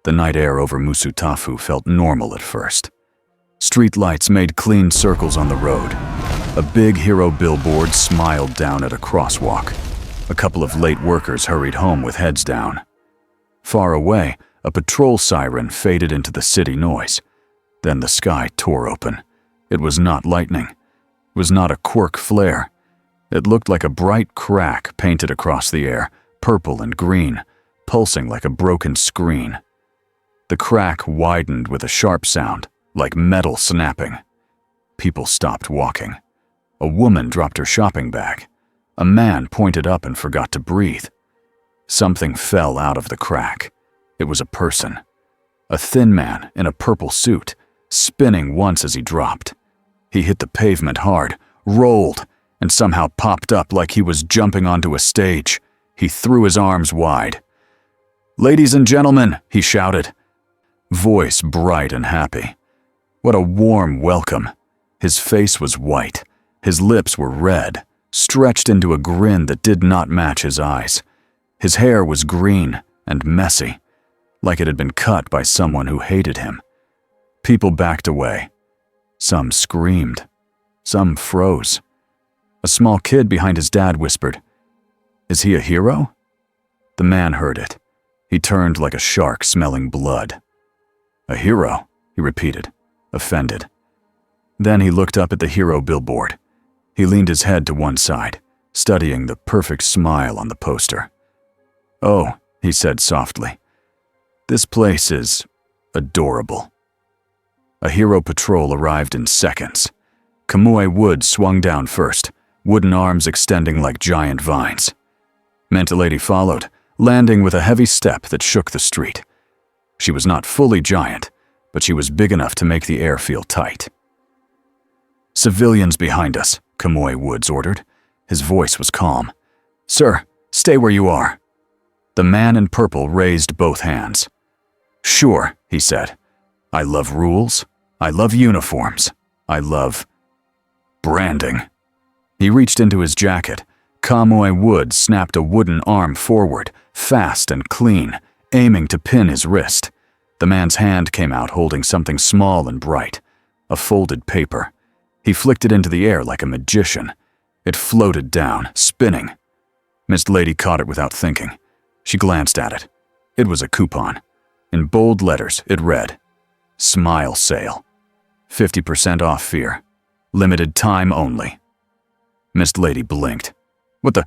The night air over Musutafu felt normal at first. Street lights made clean circles on the road. A big hero billboard smiled down at a crosswalk. A couple of late workers hurried home with heads down. Far away, a patrol siren faded into the city noise. Then the sky tore open. It was not lightning. It was not a quirk flare. It looked like a bright crack painted across the air, purple and green, pulsing like a broken screen. The crack widened with a sharp sound, like metal snapping. People stopped walking. A woman dropped her shopping bag. A man pointed up and forgot to breathe. Something fell out of the crack. It was a person. A thin man in a purple suit, spinning once as he dropped. He hit the pavement hard, rolled, and somehow popped up like he was jumping onto a stage. He threw his arms wide. "Ladies and gentlemen," he shouted. Voice bright and happy. What a warm welcome. His face was white. His lips were red, stretched into a grin that did not match his eyes. His hair was green and messy, like it had been cut by someone who hated him. People backed away. Some screamed. Some froze. A small kid behind his dad whispered, "Is he a hero?" The man heard it. He turned like a shark smelling blood. "A hero?" he repeated, offended. Then he looked up at the hero billboard. He leaned his head to one side, studying the perfect smile on the poster. "Oh," he said softly, "this place is adorable." A hero patrol arrived in seconds. Kamui Woods swung down first, wooden arms extending like giant vines. Mentalady followed, landing with a heavy step that shook the street. She was not fully giant, but she was big enough to make the air feel tight. "Civilians behind us," Kamui Woods ordered. His voice was calm. "Sir, stay where you are." The man in purple raised both hands. "Sure," he said. "I love rules. I love uniforms. I love branding." He reached into his jacket. Kamui Woods snapped a wooden arm forward, fast and clean, aiming to pin his wrist. The man's hand came out holding something small and bright, a folded paper. He flicked it into the air like a magician. It floated down, spinning. Miss Lady caught it without thinking. She glanced at it. It was a coupon. In bold letters, it read, "Smile sale. 50% off fear. Limited time only." Miss Lady blinked. "What the?"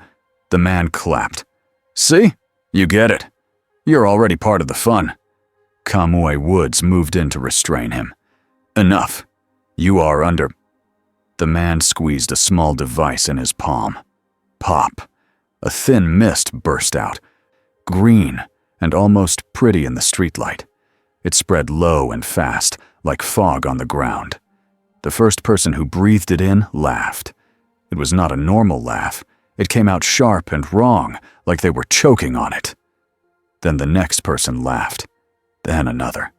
The man clapped. "See? You get it. You're already part of the fun." Kamui Woods moved in to restrain him. "Enough. You are under—" The man squeezed a small device in his palm. Pop. A thin mist burst out, green and almost pretty in the streetlight. It spread low and fast, like fog on the ground. The first person who breathed it in laughed. It was not a normal laugh. It came out sharp and wrong, like they were choking on it. Then the next person laughed. Then another.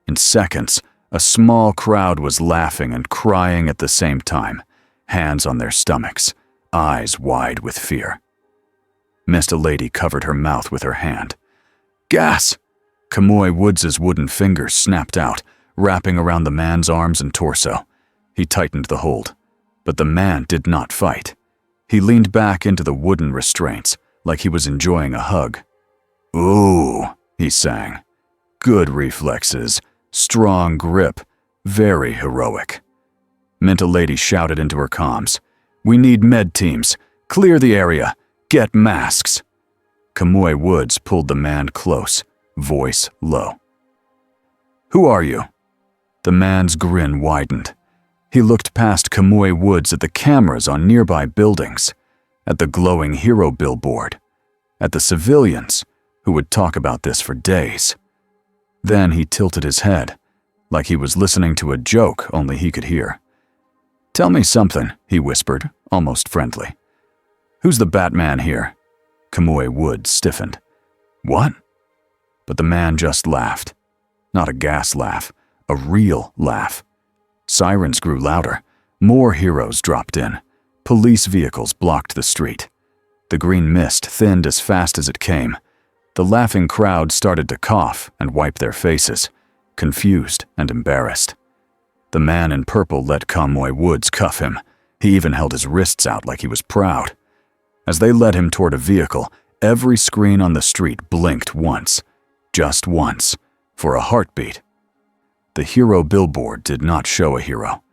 In seconds, a small crowd was laughing and crying at the same time, hands on their stomachs, eyes wide with fear. Mr. Lady covered her mouth with her hand. "Gas!" Kamui Woods's wooden fingers snapped out, wrapping around the man's arms and torso. He tightened the hold, but the man did not fight. He leaned back into the wooden restraints, like he was enjoying a hug. "Ooh," he sang. "Good reflexes, strong grip, very heroic." Mental Lady shouted into her comms, "We need med teams. Clear the area. Get masks." Kamui Woods pulled the man close, voice low. "Who are you?" The man's grin widened. He looked past Kamui Woods at the cameras on nearby buildings, at the glowing hero billboard, at the civilians who would talk about this for days. Then he tilted his head, like he was listening to a joke only he could hear. "Tell me something," he whispered, almost friendly. "Who's the Batman here?" Kamui Woods stiffened. "What?" But the man just laughed. Not a gas laugh, a real laugh. Sirens grew louder. More heroes dropped in. Police vehicles blocked the street. The green mist thinned as fast as it came. The laughing crowd started to cough and wipe their faces, confused and embarrassed. The man in purple let Conroy Woods cuff him. He even held his wrists out like he was proud. As they led him toward a vehicle, every screen on the street blinked once, just once, for a heartbeat. The hero billboard did not show a hero.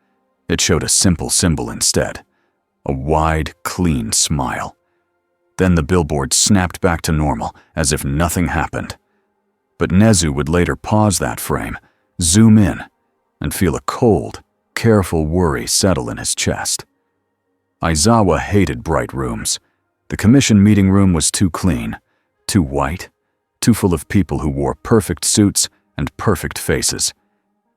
It showed a simple symbol instead, a wide, clean smile. Then the billboard snapped back to normal, as if nothing happened. But Nezu would later pause that frame, zoom in, and feel a cold, careful worry settle in his chest. Aizawa hated bright rooms. The commission meeting room was too clean, too white, too full of people who wore perfect suits and perfect faces.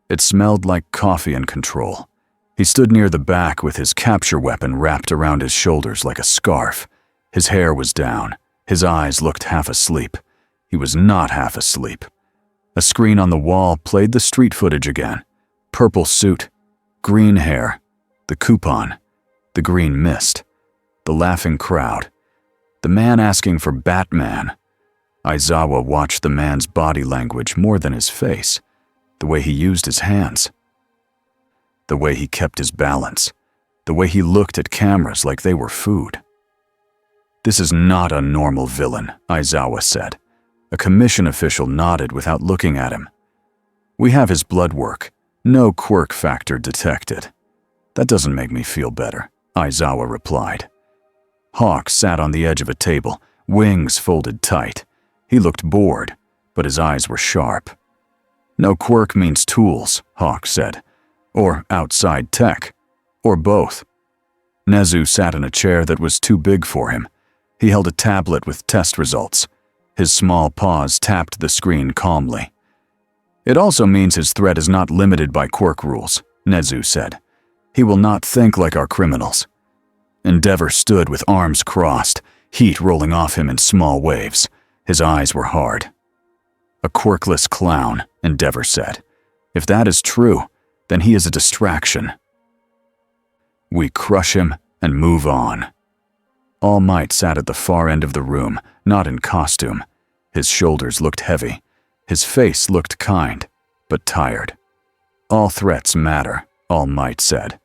It smelled like coffee and control. He stood near the back with his capture weapon wrapped around his shoulders like a scarf. His hair was down. His eyes looked half asleep. He was not half asleep. A screen on the wall played the street footage again. Purple suit, green hair, the coupon, the green mist, the laughing crowd, the man asking for Batman. Aizawa watched the man's body language more than his face, the way he used his hands, the way he kept his balance, the way he looked at cameras like they were food. "This is not a normal villain," Aizawa said. A commission official nodded without looking at him. "We have his blood work. No quirk factor detected." "That doesn't make me feel better," Aizawa replied. Hawk sat on the edge of a table, wings folded tight. He looked bored, but his eyes were sharp. "No quirk means tools," Hawk said. "Or outside tech. Or both." Nezu sat in a chair that was too big for him. He held a tablet with test results. His small paws tapped the screen calmly. "It also means his threat is not limited by quirk rules," Nezu said. "He will not think like our criminals." Endeavor stood with arms crossed, heat rolling off him in small waves. His eyes were hard. "A quirkless clown," Endeavor said. "If that is true, then he is a distraction." "We crush him and move on." All Might sat at the far end of the room, not in costume. His shoulders looked heavy. His face looked kind, but tired. "All threats matter," All Might said.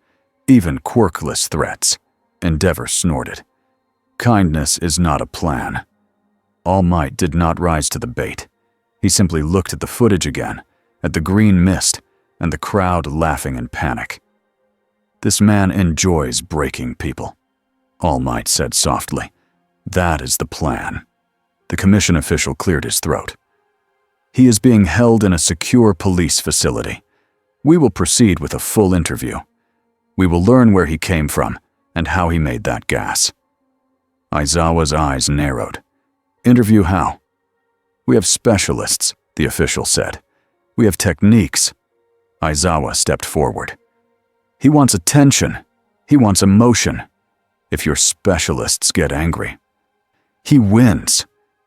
"Even quirkless threats." Endeavor snorted. "Kindness is not a plan." All Might did not rise to the bait. He simply looked at the footage again, at the green mist, and the crowd laughing in panic. "This man enjoys breaking people," All Might said softly. "That is the plan." The commission official cleared his throat. "He is being held in a secure police facility. We will proceed with a full interview. We will learn where he came from and how he made that gas." Aizawa's eyes narrowed. "Interview how?" "We have specialists," the official said. "We have techniques." Aizawa stepped forward. "He wants attention. He wants emotion. If your specialists get angry, he wins.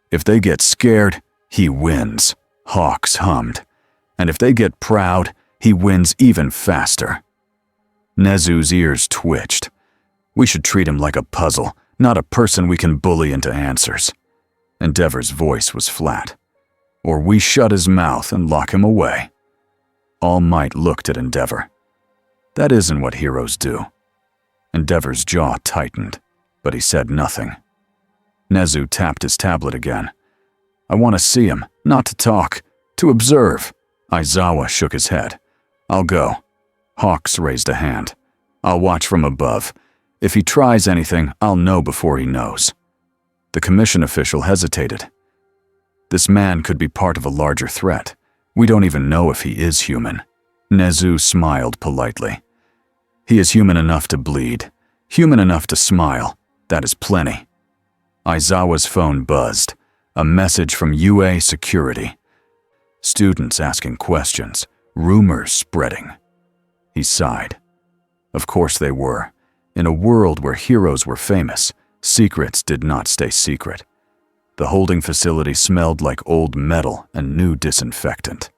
If they get scared, he wins," Hawks hummed. "And if they get proud, he wins even faster." Nezu's ears twitched. "We should treat him like a puzzle, not a person we can bully into answers." Endeavor's voice was flat. "Or we shut his mouth and lock him away." All Might looked at Endeavor. "That isn't what heroes do." Endeavor's jaw tightened, but he said nothing. Nezu tapped his tablet again. "I want to see him, not to talk, to observe." Aizawa shook his head. "I'll go." Hawks raised a hand. "I'll watch from above. If he tries anything, I'll know before he knows." The commission official hesitated. "This man could be part of a larger threat. We don't even know if he is human." Nezu smiled politely. "He is human enough to bleed, human enough to smile. That is plenty." Aizawa's phone buzzed. A message from UA Security. Students asking questions, rumors spreading. He sighed. Of course they were. In a world where heroes were famous, secrets did not stay secret. The holding facility smelled like old metal and new disinfectant.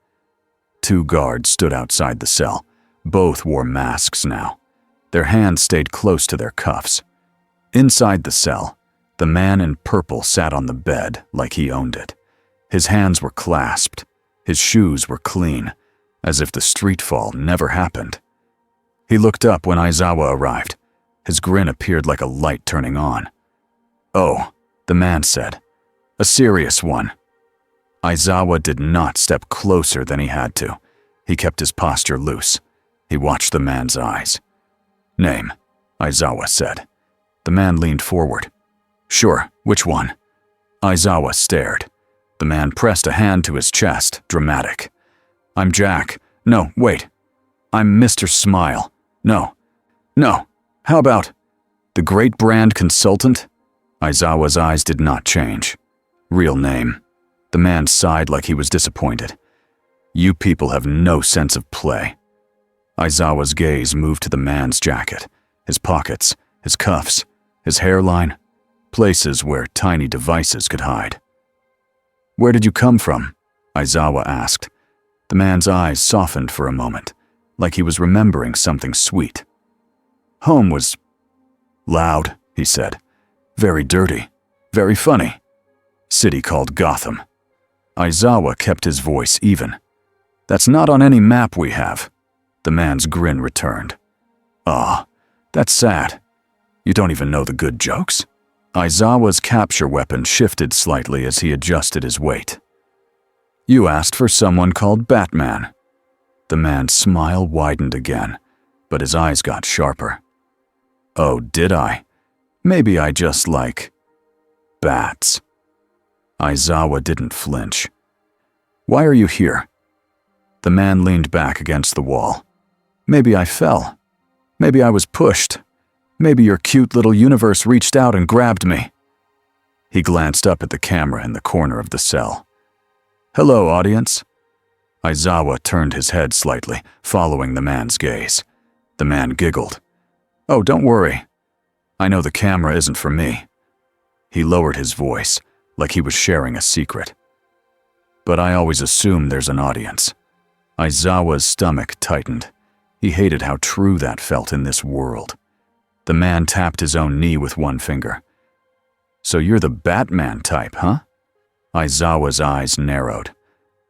2 guards stood outside the cell. Both wore masks now. Their hands stayed close to their cuffs. Inside the cell, the man in purple sat on the bed like he owned it. His hands were clasped. His shoes were clean, as if the street fall never happened. He looked up when Aizawa arrived. His grin appeared like a light turning on. "Oh," the man said. "A serious one." Aizawa did not step closer than he had to. He kept his posture loose. He watched the man's eyes. "Name," Aizawa said. The man leaned forward. "Sure, which one?" Aizawa stared. The man pressed a hand to his chest, dramatic. "I'm Jack. No, wait. I'm Mr. Smile. No. How about the Great Brand Consultant?" Aizawa's eyes did not change. "Real name." The man sighed like he was disappointed. "You people have no sense of play." Aizawa's gaze moved to the man's jacket, his pockets, his cuffs, his hairline, places where tiny devices could hide. "Where did you come from?" Aizawa asked. The man's eyes softened for a moment, like he was remembering something sweet. "Home was loud," he said. "Very dirty. Very funny. City called Gotham." Aizawa kept his voice even. "That's not on any map we have." The man's grin returned. "Ah, that's sad. You don't even know the good jokes?" Aizawa's capture weapon shifted slightly as he adjusted his weight. "You asked for someone called Batman." The man's smile widened again, but his eyes got sharper. "Oh, did I? Maybe I just like bats." Aizawa didn't flinch. "Why are you here?" The man leaned back against the wall. "Maybe I fell. Maybe I was pushed. Maybe your cute little universe reached out and grabbed me." He glanced up at the camera in the corner of the cell. "Hello, audience." Aizawa turned his head slightly, following the man's gaze. The man giggled. "Oh, don't worry. I know the camera isn't for me." He lowered his voice, like he was sharing a secret. "But I always assume there's an audience." Aizawa's stomach tightened. He hated how true that felt in this world. The man tapped his own knee with one finger. "So you're the Batman type, huh?" Aizawa's eyes narrowed.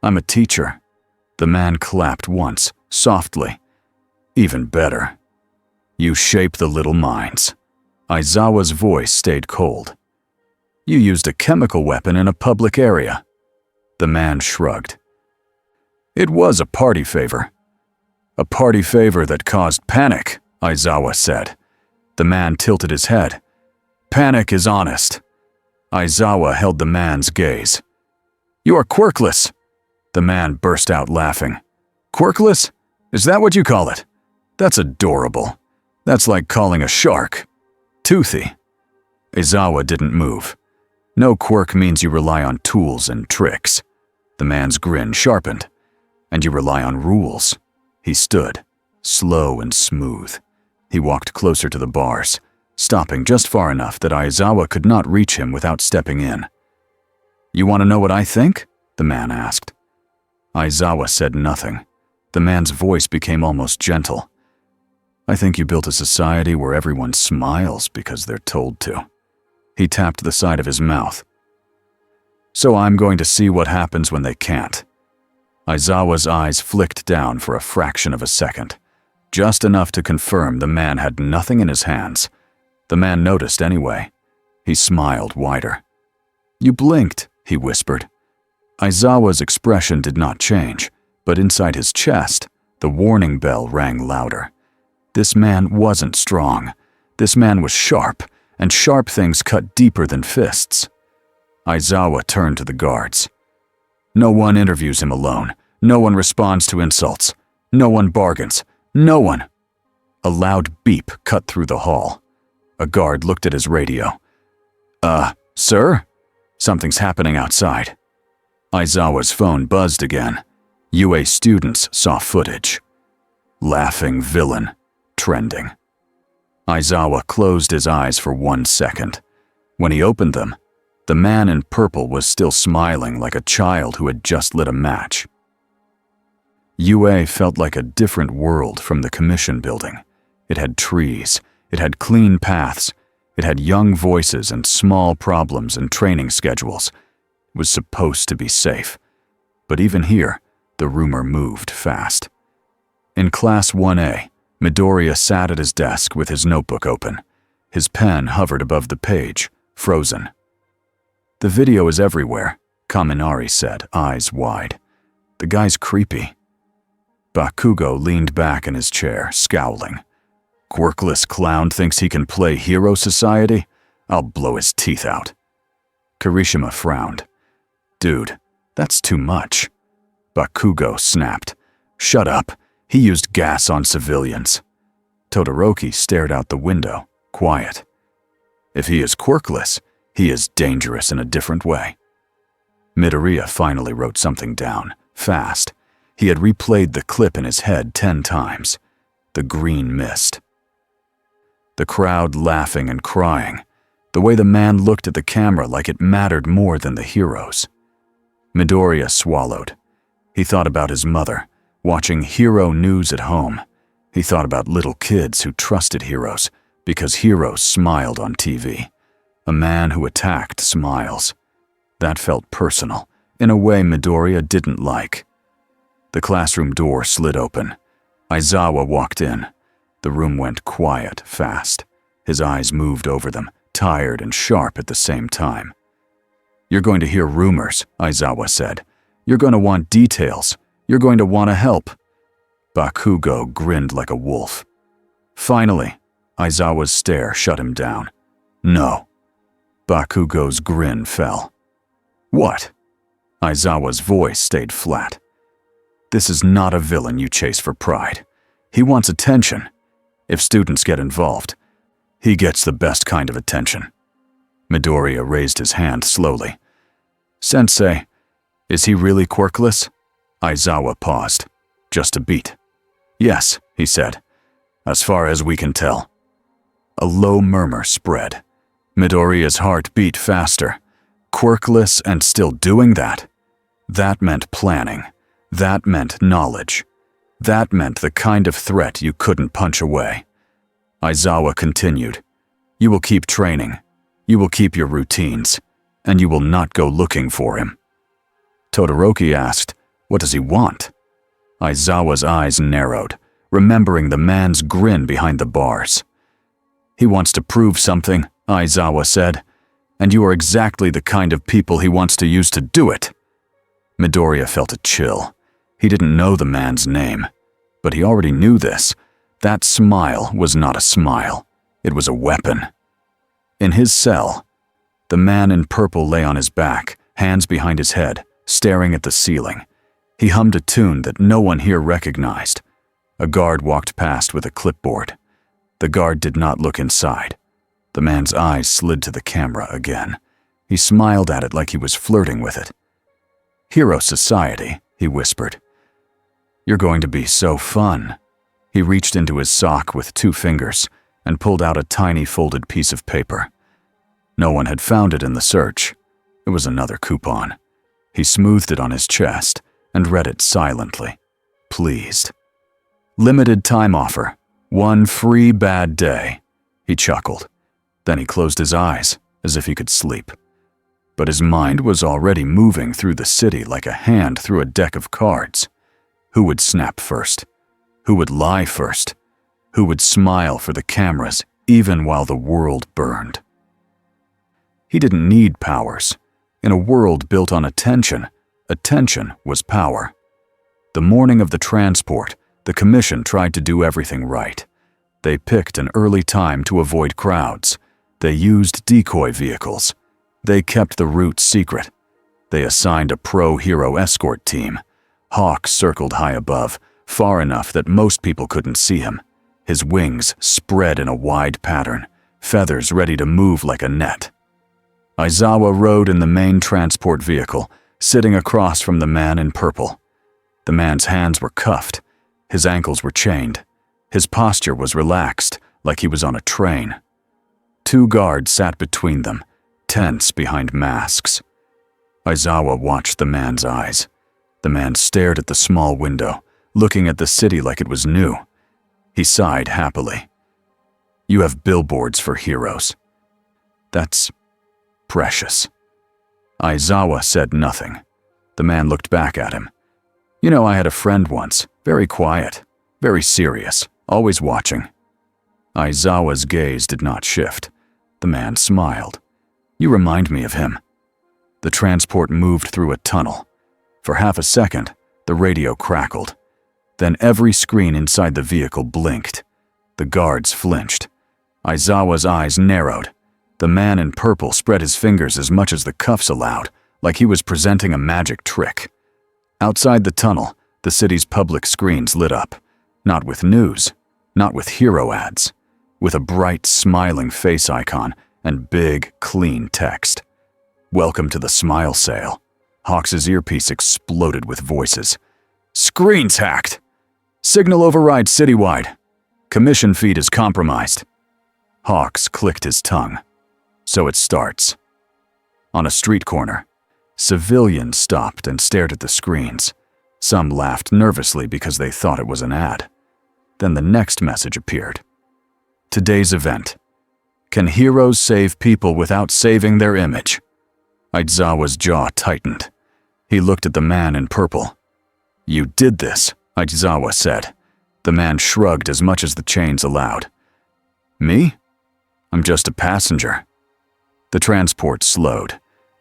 "I'm a teacher." The man clapped once, softly. "Even better. You shape the little minds." Aizawa's voice stayed cold. "You used a chemical weapon in a public area." The man shrugged. "It was a party favor." "A party favor that caused panic," Aizawa said. The man tilted his head. "Panic is honest." Aizawa held the man's gaze. "You are quirkless." The man burst out laughing. "Quirkless? Is that what you call it? That's adorable. That's like calling a shark toothy." Aizawa didn't move. "No quirk means you rely on tools and tricks." The man's grin sharpened. "And you rely on rules." He stood, slow and smooth. He walked closer to the bars, stopping just far enough that Aizawa could not reach him without stepping in. "You want to know what I think?" the man asked. Aizawa said nothing. The man's voice became almost gentle. "I think you built a society where everyone smiles because they're told to." He tapped the side of his mouth. "So I'm going to see what happens when they can't." Aizawa's eyes flicked down for a fraction of a second, just enough to confirm the man had nothing in his hands. The man noticed anyway. He smiled wider. "You blinked," he whispered. Aizawa's expression did not change, but inside his chest, the warning bell rang louder. This man wasn't strong. This man was sharp, and sharp things cut deeper than fists. Aizawa turned to the guards. "No one interviews him alone. No one responds to insults. No one bargains. No one." A loud beep cut through the hall. A guard looked at his radio. Sir? Something's happening outside." Aizawa's phone buzzed again. UA students saw footage. "Laughing villain. Trending." Aizawa closed his eyes for 1 second. When he opened them, the man in purple was still smiling like a child who had just lit a match. UA felt like a different world from the commission building. It had trees, it had clean paths, it had young voices and small problems and training schedules. was supposed to be safe. But even here, the rumor moved fast. In Class 1A, Midoriya sat at his desk with his notebook open. His pen hovered above the page, frozen. "The video is everywhere," Kaminari said, eyes wide. "The guy's creepy." Bakugo leaned back in his chair, scowling. "Quirkless clown thinks he can play Hero Society? I'll blow his teeth out." Kirishima frowned. "Dude, that's too much." Bakugo snapped. "Shut up. He used gas on civilians." Todoroki stared out the window, quiet. "If he is quirkless, he is dangerous in a different way." Midoriya finally wrote something down, fast. He had replayed the clip in his head 10 times. The green mist. The crowd laughing and crying. The way the man looked at the camera like it mattered more than the heroes. Midoriya swallowed. He thought about his mother, watching hero news at home. He thought about little kids who trusted heroes because heroes smiled on TV. A man who attacked smiles. That felt personal, in a way Midoriya didn't like. The classroom door slid open. Aizawa walked in. The room went quiet, fast. His eyes moved over them, tired and sharp at the same time. "You're going to hear rumors," Aizawa said. "You're going to want details. You're going to want to help." Bakugo grinned like a wolf. Finally, Aizawa's stare shut him down. "No." Bakugo's grin fell. "What?" Aizawa's voice stayed flat. "This is not a villain you chase for pride. He wants attention. If students get involved, he gets the best kind of attention." Midoriya raised his hand slowly. "Sensei, is he really quirkless?" Aizawa paused, just a beat. "Yes," he said, "as far as we can tell." A low murmur spread. Midoriya's heart beat faster. Quirkless and still doing that? That meant planning. That meant knowledge. That meant the kind of threat you couldn't punch away. Aizawa continued, "You will keep training. You will keep your routines. And you will not go looking for him." Todoroki asked, "What does he want?" Aizawa's eyes narrowed, remembering the man's grin behind the bars. "He wants to prove something," Aizawa said, "and you are exactly the kind of people he wants to use to do it." Midoriya felt a chill. He didn't know the man's name, but he already knew this. That smile was not a smile. It was a weapon. In his cell, the man in purple lay on his back, hands behind his head, staring at the ceiling. He hummed a tune that no one here recognized. A guard walked past with a clipboard. The guard did not look inside. The man's eyes slid to the camera again. He smiled at it like he was flirting with it. "Hero Society," he whispered. "You're going to be so fun." He reached into his sock with 2 fingers and pulled out a tiny folded piece of paper. No one had found it in the search. It was another coupon. He smoothed it on his chest and read it silently, pleased. "Limited time offer. 1 free bad day." He chuckled. Then he closed his eyes, as if he could sleep. But his mind was already moving through the city like a hand through a deck of cards. Who would snap first? Who would lie first? Who would smile for the cameras even while the world burned? He didn't need powers. In a world built on attention, attention was power. The morning of the transport, the commission tried to do everything right. They picked an early time to avoid crowds. They used decoy vehicles. They kept the route secret. They assigned a pro-hero escort team. Hawk circled high above, far enough that most people couldn't see him. His wings spread in a wide pattern, feathers ready to move like a net. Aizawa rode in the main transport vehicle, sitting across from the man in purple. The man's hands were cuffed. His ankles were chained. His posture was relaxed, like he was on a train. 2 guards sat between them, tense behind masks. Aizawa watched the man's eyes. The man stared at the small window, looking at the city like it was new. He sighed happily. "You have billboards for heroes. That's precious." Aizawa said nothing. The man looked back at him. You know, I had a friend once, very quiet, very serious, always watching. Aizawa's gaze did not shift. The man smiled. You remind me of him. The transport moved through a tunnel. For half a second, the radio crackled. Then every screen inside the vehicle blinked. The guards flinched. Aizawa's eyes narrowed. The man in purple spread his fingers as much as the cuffs allowed, like he was presenting a magic trick. Outside the tunnel, the city's public screens lit up. Not with news, not with hero ads, with a bright, smiling face icon and big, clean text. Welcome to the Smile Sale. Hawks's earpiece exploded with voices. Screens hacked! Signal override citywide. Commission feed is compromised. Hawks clicked his tongue. So it starts. On a street corner, civilians stopped and stared at the screens. Some laughed nervously because they thought it was an ad. Then the next message appeared. Today's event. Can heroes save people without saving their image? Aizawa's jaw tightened. He looked at the man in purple. You did this, Aizawa said. The man shrugged as much as the chains allowed. Me? I'm just a passenger. The transport slowed.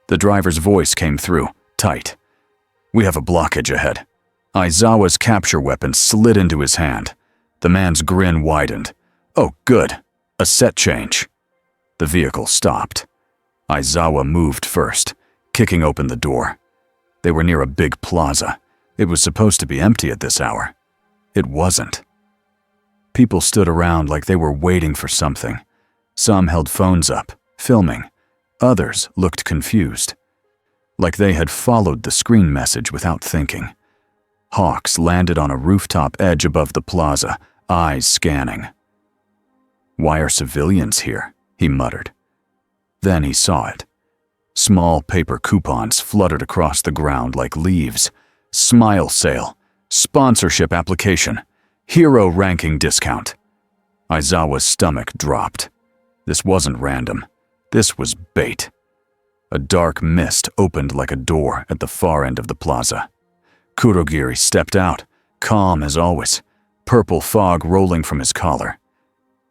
The driver's voice came through, tight. We have a blockage ahead. Aizawa's capture weapon slid into his hand. The man's grin widened. Oh, good. A set change. The vehicle stopped. Aizawa moved first, kicking open the door. They were near a big plaza. It was supposed to be empty at this hour. It wasn't. People stood around like they were waiting for something. Some held phones up, filming. Others looked confused, like they had followed the screen message without thinking. Hawks landed on a rooftop edge above the plaza, eyes scanning. Why are civilians here? He muttered. Then he saw it. Small paper coupons fluttered across the ground like leaves. Smile sale, sponsorship application, hero ranking discount. Aizawa's stomach dropped. This wasn't random. This was bait. A dark mist opened like a door at the far end of the plaza. Kurogiri stepped out, calm as always, purple fog rolling from his collar.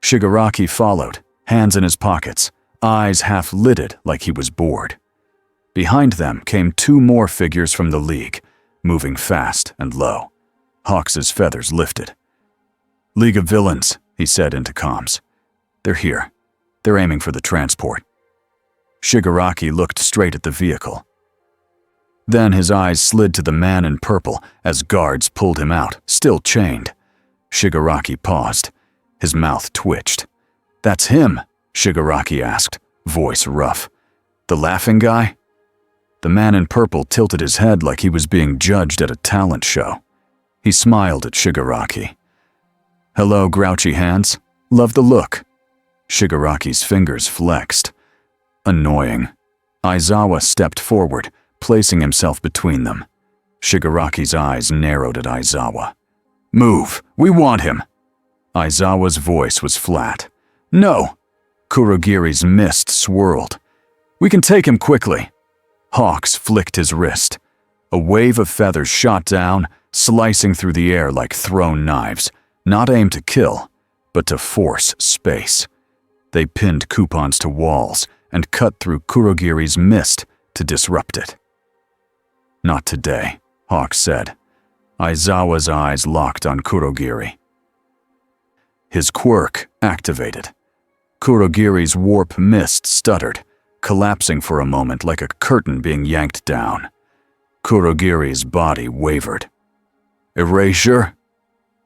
Shigaraki followed, hands in his pockets, eyes half-lidded like he was bored. Behind them came two more figures from the League, moving fast and low. Hawks's feathers lifted. League of Villains, he said into comms. They're here. They're aiming for the transport. Shigaraki looked straight at the vehicle. Then his eyes slid to the man in purple as guards pulled him out, still chained. Shigaraki paused. His mouth twitched. That's him, Shigaraki asked, voice rough. The laughing guy? The man in purple tilted his head like he was being judged at a talent show. He smiled at Shigaraki. Hello, grouchy hands. Love the look. Shigaraki's fingers flexed. Annoying. Aizawa stepped forward, placing himself between them. Shigaraki's eyes narrowed at Aizawa. Move! We want him! Aizawa's voice was flat. No! Kurogiri's mist swirled. We can take him quickly. Hawks flicked his wrist. A wave of feathers shot down, slicing through the air like thrown knives, not aimed to kill, but to force space. They pinned coupons to walls and cut through Kurogiri's mist to disrupt it. Not today, Hawks said. Aizawa's eyes locked on Kurogiri. His quirk activated. Kurogiri's warp mist stuttered, collapsing for a moment like a curtain being yanked down. Kurogiri's body wavered. Erasure?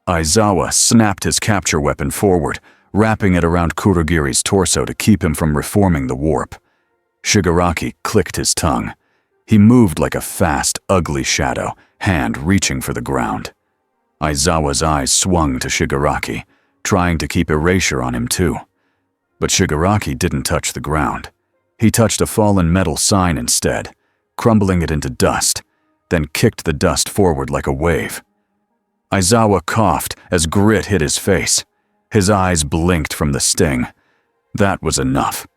Aizawa snapped his capture weapon forward, wrapping it around Kurogiri's torso to keep him from reforming the warp. Shigaraki clicked his tongue. He moved like a fast, ugly shadow, hand reaching for the ground. Aizawa's eyes swung to Shigaraki, trying to keep erasure on him too. But Shigaraki didn't touch the ground. He touched a fallen metal sign instead, crumbling it into dust, then kicked the dust forward like a wave. Aizawa coughed as grit hit his face. His eyes blinked from the sting. That was enough.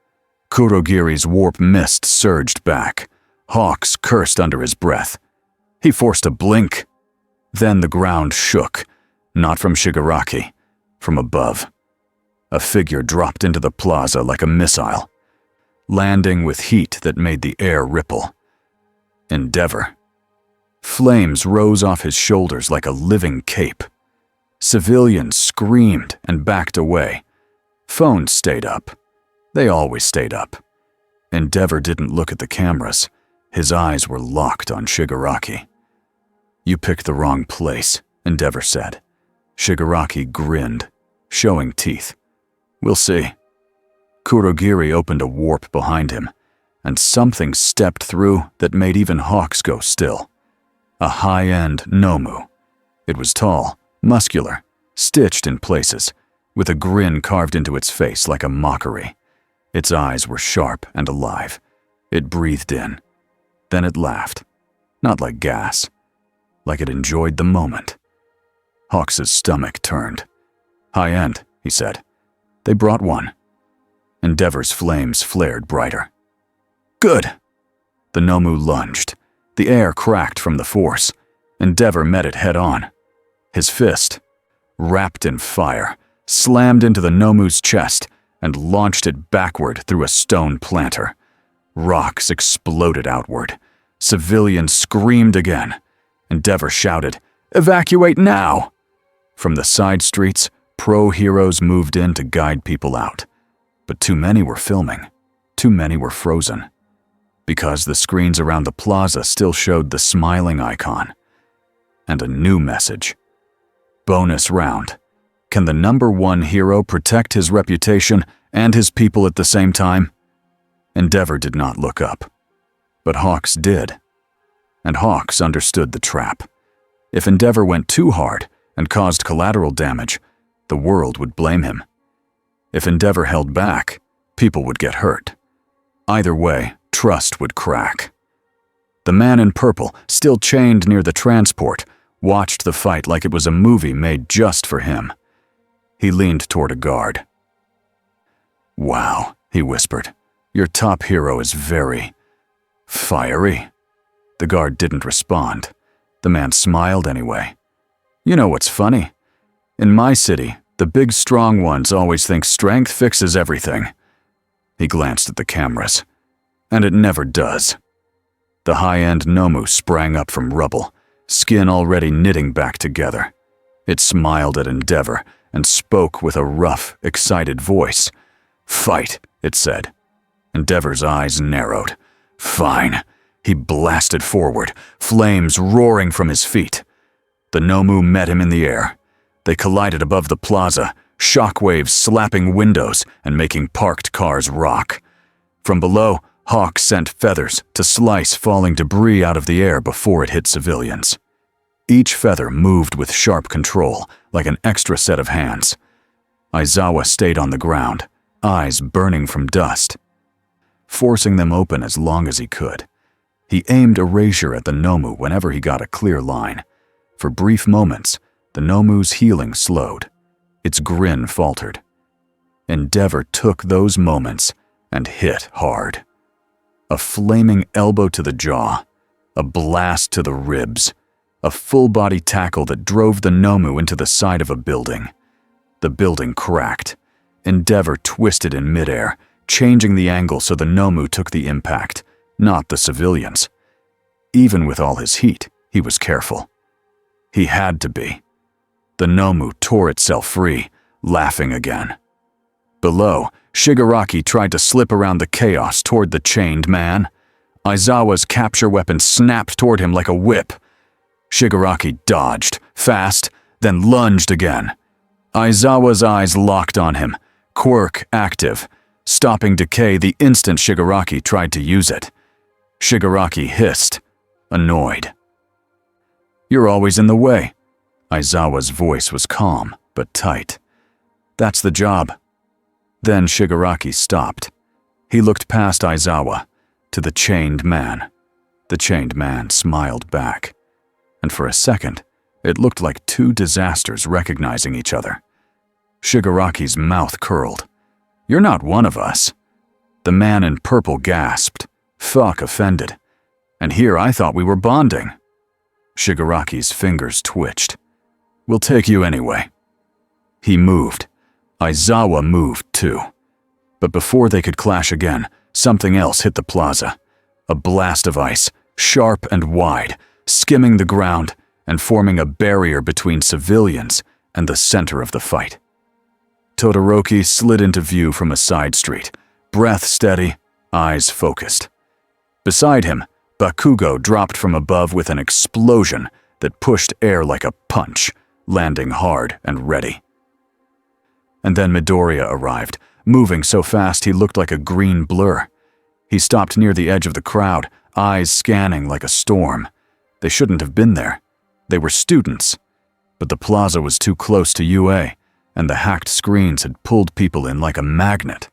Kurogiri's warp mist surged back. Hawks cursed under his breath. He forced a blink. Then the ground shook, not from Shigaraki, from above. A figure dropped into the plaza like a missile, landing with heat that made the air ripple. Endeavor. Flames rose off his shoulders like a living cape. Civilians screamed and backed away. Phones stayed up. They always stayed up. Endeavor didn't look at the cameras. His eyes were locked on Shigaraki. "You picked the wrong place," Endeavor said. Shigaraki grinned, showing teeth. "We'll see." Kurogiri opened a warp behind him, and something stepped through that made even Hawks go still. A high-end Nomu. It was tall, muscular, stitched in places, with a grin carved into its face like a mockery. Its eyes were sharp and alive. It breathed in. Then it laughed. Not like gas. Like it enjoyed the moment. Hawks's stomach turned. "High-end," he said. "They brought one." Endeavor's flames flared brighter. "Good!" The Nomu lunged. The air cracked from the force. Endeavor met it head-on. His fist, wrapped in fire, slammed into the Nomu's chest and launched it backward through a stone planter. Rocks exploded outward. Civilians screamed again. Endeavor shouted, "Evacuate now!" From the side streets, pro-heroes moved in to guide people out. But too many were filming. Too many were frozen. Because the screens around the plaza still showed the smiling icon. And a new message. Bonus round. Can the #1 hero protect his reputation and his people at the same time? Endeavor did not look up. But Hawks did. And Hawks understood the trap. If Endeavor went too hard and caused collateral damage, the world would blame him. If Endeavor held back, people would get hurt. Either way, trust would crack. The man in purple, still chained near the transport, watched the fight like it was a movie made just for him. He leaned toward a guard. "Wow," he whispered. "Your top hero is very fiery." The guard didn't respond. The man smiled anyway. "You know what's funny? In my city, the big strong ones always think strength fixes everything." He glanced at the cameras. And it never does. The high-end Nomu sprang up from rubble, skin already knitting back together. It smiled at Endeavor and spoke with a rough, excited voice. "Fight," it said. Endeavor's eyes narrowed. "Fine." He blasted forward, flames roaring from his feet. The Nomu met him in the air. They collided above the plaza, shockwaves slapping windows and making parked cars rock. From below, Hawks sent feathers to slice falling debris out of the air before it hit civilians. Each feather moved with sharp control, like an extra set of hands. Aizawa stayed on the ground, eyes burning from dust, forcing them open as long as he could. He aimed erasure at the Nomu whenever he got a clear line. For brief moments, the Nomu's healing slowed. Its grin faltered. Endeavor took those moments and hit hard. A flaming elbow to the jaw, a blast to the ribs, a full-body tackle that drove the Nomu into the side of a building. The building cracked. Endeavor twisted in midair, changing the angle so the Nomu took the impact, not the civilians. Even with all his heat, he was careful. He had to be. The Nomu tore itself free, laughing again. Below, Shigaraki tried to slip around the chaos toward the chained man. Aizawa's capture weapon snapped toward him like a whip. Shigaraki dodged, fast, then lunged again. Aizawa's eyes locked on him, quirk active, stopping decay the instant Shigaraki tried to use it. Shigaraki hissed, annoyed. "You're always in the way." Aizawa's voice was calm, but tight. "That's the job." Then Shigaraki stopped. He looked past Aizawa, to the chained man. The chained man smiled back. And for a second, it looked like two disasters recognizing each other. Shigaraki's mouth curled. "You're not one of us." The man in purple gasped, fuck offended. And here I thought we were bonding. Shigaraki's fingers twitched. We'll take you anyway. He moved. Aizawa moved too. But before they could clash again, something else hit the plaza. A blast of ice, sharp and wide, skimming the ground and forming a barrier between civilians and the center of the fight. Todoroki slid into view from a side street, breath steady, eyes focused. Beside him, Bakugo dropped from above with an explosion that pushed air like a punch, landing hard and ready. And then Midoriya arrived, moving so fast he looked like a green blur. He stopped near the edge of the crowd, eyes scanning like a storm. They shouldn't have been there. They were students. But the plaza was too close to UA, and the hacked screens had pulled people in like a magnet.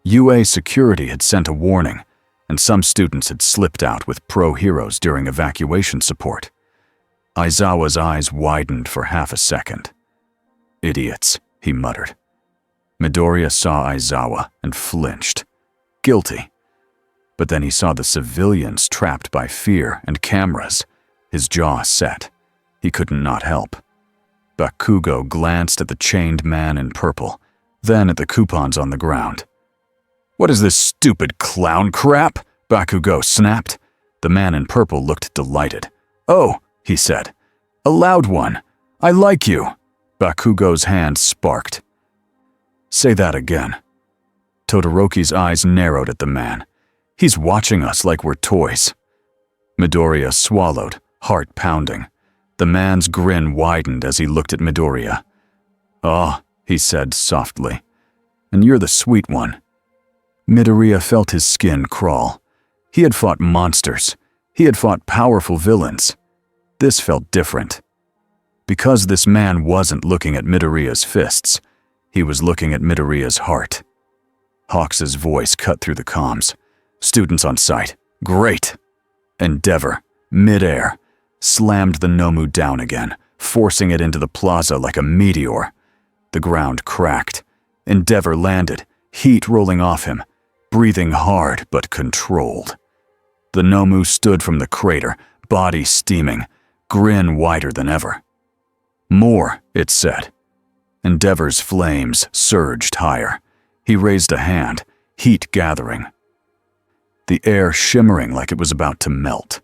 UA security had sent a warning, and some students had slipped out with pro-heroes during evacuation support. Aizawa's eyes widened for half a second. Idiots, he muttered. Midoriya saw Aizawa and flinched. Guilty. But then he saw the civilians trapped by fear and cameras. His jaw set. He couldn't not help. Bakugo glanced at the chained man in purple, then at the coupons on the ground. What is this stupid clown crap? Bakugo snapped. The man in purple looked delighted. Oh, he said. A loud one. I like you. Bakugo's hand sparked. Say that again. Todoroki's eyes narrowed at the man. He's watching us like we're toys. Midoriya swallowed, heart pounding. The man's grin widened as he looked at Midoriya. "Ah," he said softly. "And you're the sweet one." Midoriya felt his skin crawl. He had fought monsters. He had fought powerful villains. This felt different. Because this man wasn't looking at Midoriya's fists, he was looking at Midoriya's heart. Hawks' voice cut through the comms. Students on site. Great. Endeavor, midair, slammed the Nomu down again, forcing it into the plaza like a meteor. The ground cracked. Endeavor landed, heat rolling off him, breathing hard but controlled. The Nomu stood from the crater, body steaming, grin wider than ever. More, it said. Endeavor's flames surged higher. He raised a hand, heat gathering. The air shimmering like it was about to melt.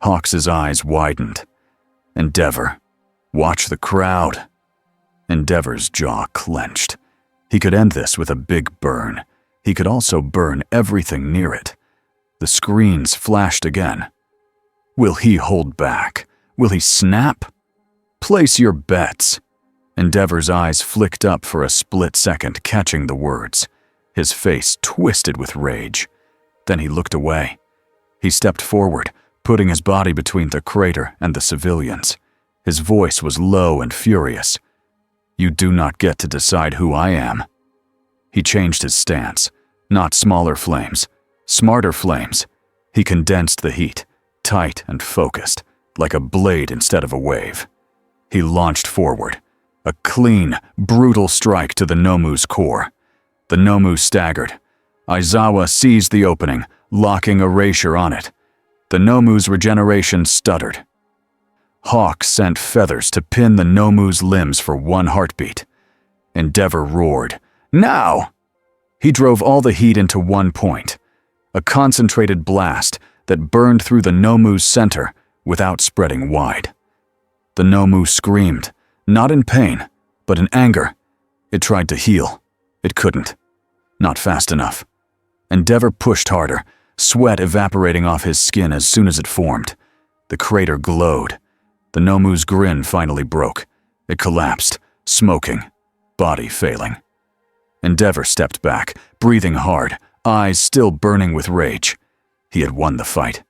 Hawks' eyes widened. Endeavor. Watch the crowd. Endeavor's jaw clenched. He could end this with a big burn. He could also burn everything near it. The screens flashed again. Will he hold back? Will he snap? Place your bets. Endeavor's eyes flicked up for a split second, catching the words. His face twisted with rage. Then he looked away. He stepped forward, putting his body between the crater and the civilians. His voice was low and furious. You do not get to decide who I am. He changed his stance. Not smaller flames, smarter flames. He condensed the heat, tight and focused, like a blade instead of a wave. He launched forward. A clean, brutal strike to the Nomu's core. The Nomu staggered. Aizawa seized the opening, locking erasure on it. The Nomu's regeneration stuttered. Hawk sent feathers to pin the Nomu's limbs for one heartbeat. Endeavor roared. Now! He drove all the heat into one point. A concentrated blast that burned through the Nomu's center without spreading wide. The Nomu screamed, not in pain, but in anger. It tried to heal. It couldn't. Not fast enough. Endeavor pushed harder, sweat evaporating off his skin as soon as it formed. The crater glowed. The Nomu's grin finally broke. It collapsed, smoking, body failing. Endeavor stepped back, breathing hard, eyes still burning with rage. He had won the fight.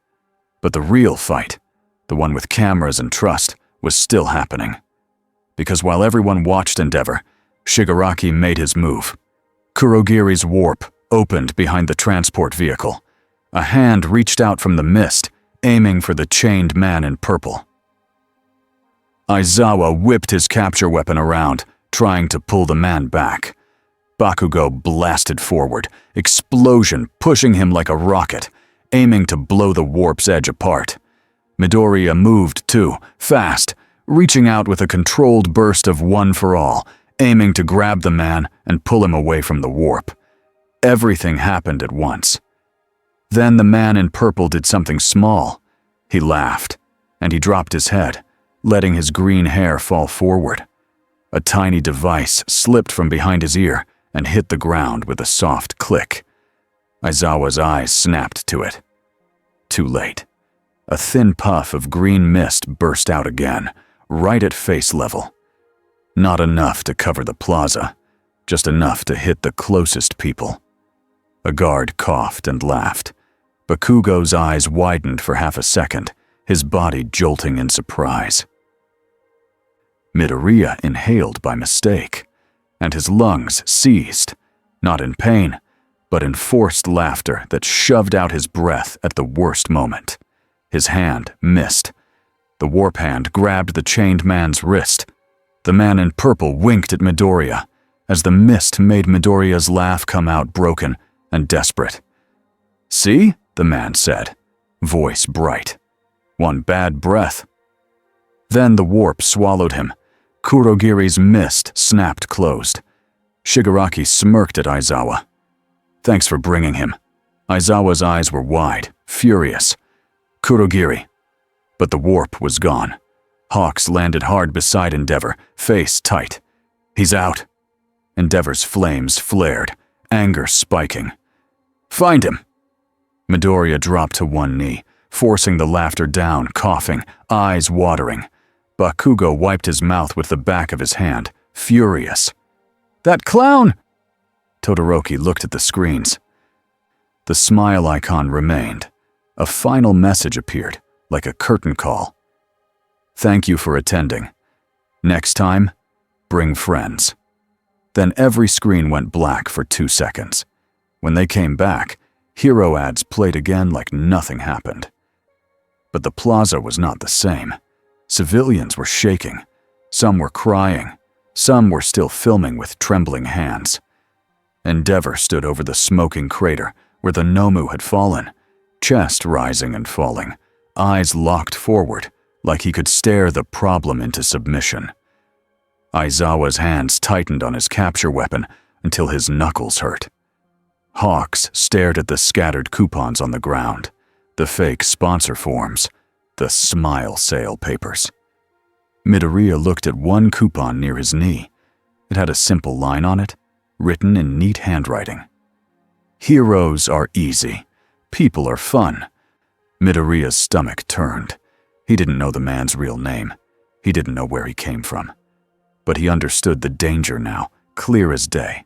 But the real fight, the one with cameras and trust, was still happening. Because while everyone watched Endeavor, Shigaraki made his move. Kurogiri's warp opened behind the transport vehicle. A hand reached out from the mist, aiming for the chained man in purple. Aizawa whipped his capture weapon around, trying to pull the man back. Bakugo blasted forward, explosion pushing him like a rocket, aiming to blow the warp's edge apart. Midoriya moved too, fast, reaching out with a controlled burst of one for all, aiming to grab the man and pull him away from the warp. Everything happened at once. Then the man in purple did something small. He laughed, and he dropped his head, letting his green hair fall forward. A tiny device slipped from behind his ear and hit the ground with a soft click. Aizawa's eyes snapped to it. Too late. A thin puff of green mist burst out again, right at face level. Not enough to cover the plaza, just enough to hit the closest people. A guard coughed and laughed. Bakugo's eyes widened for half a second, his body jolting in surprise. Midoriya inhaled by mistake, and his lungs seized, not in pain, but in forced laughter that shoved out his breath at the worst moment. His hand missed. The warp hand grabbed the chained man's wrist. The man in purple winked at Midoriya, as the mist made Midoriya's laugh come out broken and desperate. "See?" the man said, voice bright. "One bad breath." Then the warp swallowed him. Kurogiri's mist snapped closed. Shigaraki smirked at Aizawa. "Thanks for bringing him." Aizawa's eyes were wide, furious. "Kurogiri." But the warp was gone. Hawks landed hard beside Endeavor, face tight. "He's out." Endeavor's flames flared, anger spiking. "Find him." Midoriya dropped to one knee, forcing the laughter down, coughing, eyes watering. Bakugo wiped his mouth with the back of his hand, furious. "That clown!" Todoroki looked at the screens. The smile icon remained. A final message appeared, like a curtain call. "Thank you for attending. Next time, bring friends." Then every screen went black for 2 seconds. When they came back, hero ads played again like nothing happened. But the plaza was not the same. Civilians were shaking. Some were crying. Some were still filming with trembling hands. Endeavor stood over the smoking crater where the Nomu had fallen, chest rising and falling, eyes locked forward, like he could stare the problem into submission. Aizawa's hands tightened on his capture weapon until his knuckles hurt. Hawks stared at the scattered coupons on the ground, the fake sponsor forms, the smile sale papers. Midoriya looked at one coupon near his knee. It had a simple line on it, written in neat handwriting. "Heroes are easy. People are fun." Midoriya's stomach turned. He didn't know the man's real name. He didn't know where he came from. But he understood the danger now, clear as day.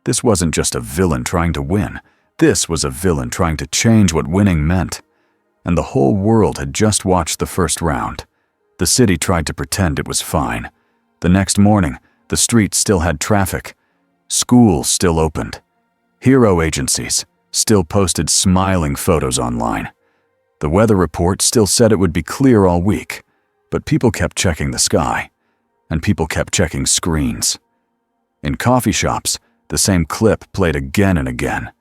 This wasn't just a villain trying to win. This was a villain trying to change what winning meant. And the whole world had just watched the first round. The city tried to pretend it was fine. The next morning, the streets still had traffic. Schools still opened. Hero agencies still posted smiling photos online. The weather report still said it would be clear all week, but people kept checking the sky, and people kept checking screens. In coffee shops, the same clip played again and again.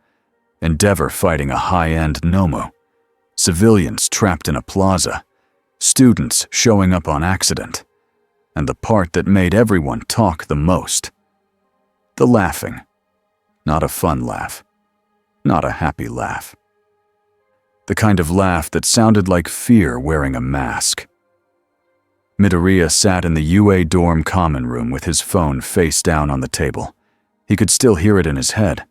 Endeavor fighting a high-end Nomu. Civilians trapped in a plaza. Students showing up on accident. And the part that made everyone talk the most. The laughing. Not a fun laugh. Not a happy laugh. The kind of laugh that sounded like fear wearing a mask. Midoriya sat in the UA dorm common room with his phone face down on the table. He could still hear it in his head,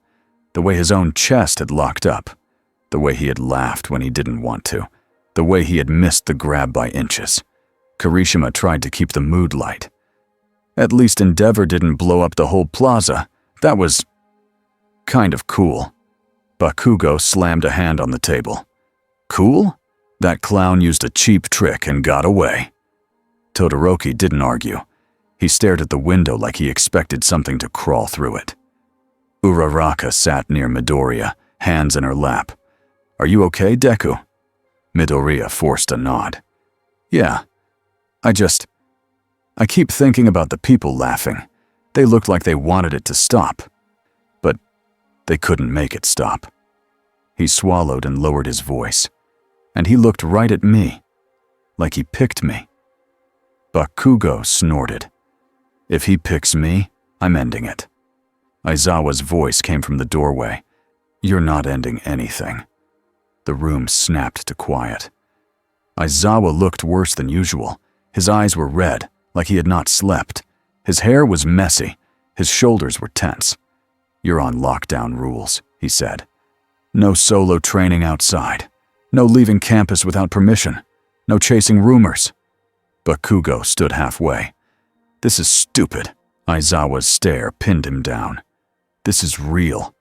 the way his own chest had locked up, the way he had laughed when he didn't want to, the way he had missed the grab by inches. Kirishima tried to keep the mood light. At least Endeavor didn't blow up the whole plaza. That was kind of cool. Bakugo slammed a hand on the table. Cool? That clown used a cheap trick and got away. Todoroki didn't argue. He stared at the window like he expected something to crawl through it. Uraraka sat near Midoriya, hands in her lap. "Are you okay, Deku?" Midoriya forced a nod. "Yeah. I keep thinking about the people laughing. They looked like they wanted it to stop. But they couldn't make it stop." He swallowed and lowered his voice. And he looked right at me, like he picked me. Bakugo snorted. If he picks me, I'm ending it. Aizawa's voice came from the doorway. You're not ending anything. The room snapped to quiet. Aizawa looked worse than usual. His eyes were red, like he had not slept. His hair was messy. His shoulders were tense. You're on lockdown rules, he said. No solo training outside. No leaving campus without permission. No chasing rumors. Bakugo stood halfway. This is stupid. Aizawa's stare pinned him down. This is real.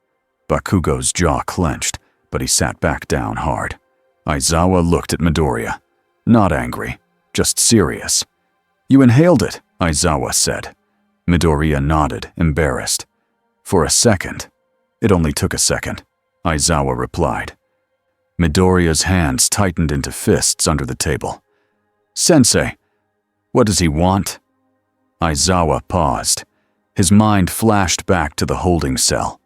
Bakugo's jaw clenched, but he sat back down hard. Aizawa looked at Midoriya. Not angry, just serious. You inhaled it, Aizawa said. Midoriya nodded, embarrassed. For a second. It only took a second, Aizawa replied. Midoriya's hands tightened into fists under the table. Sensei, what does he want? Aizawa paused. His mind flashed back to the holding cell,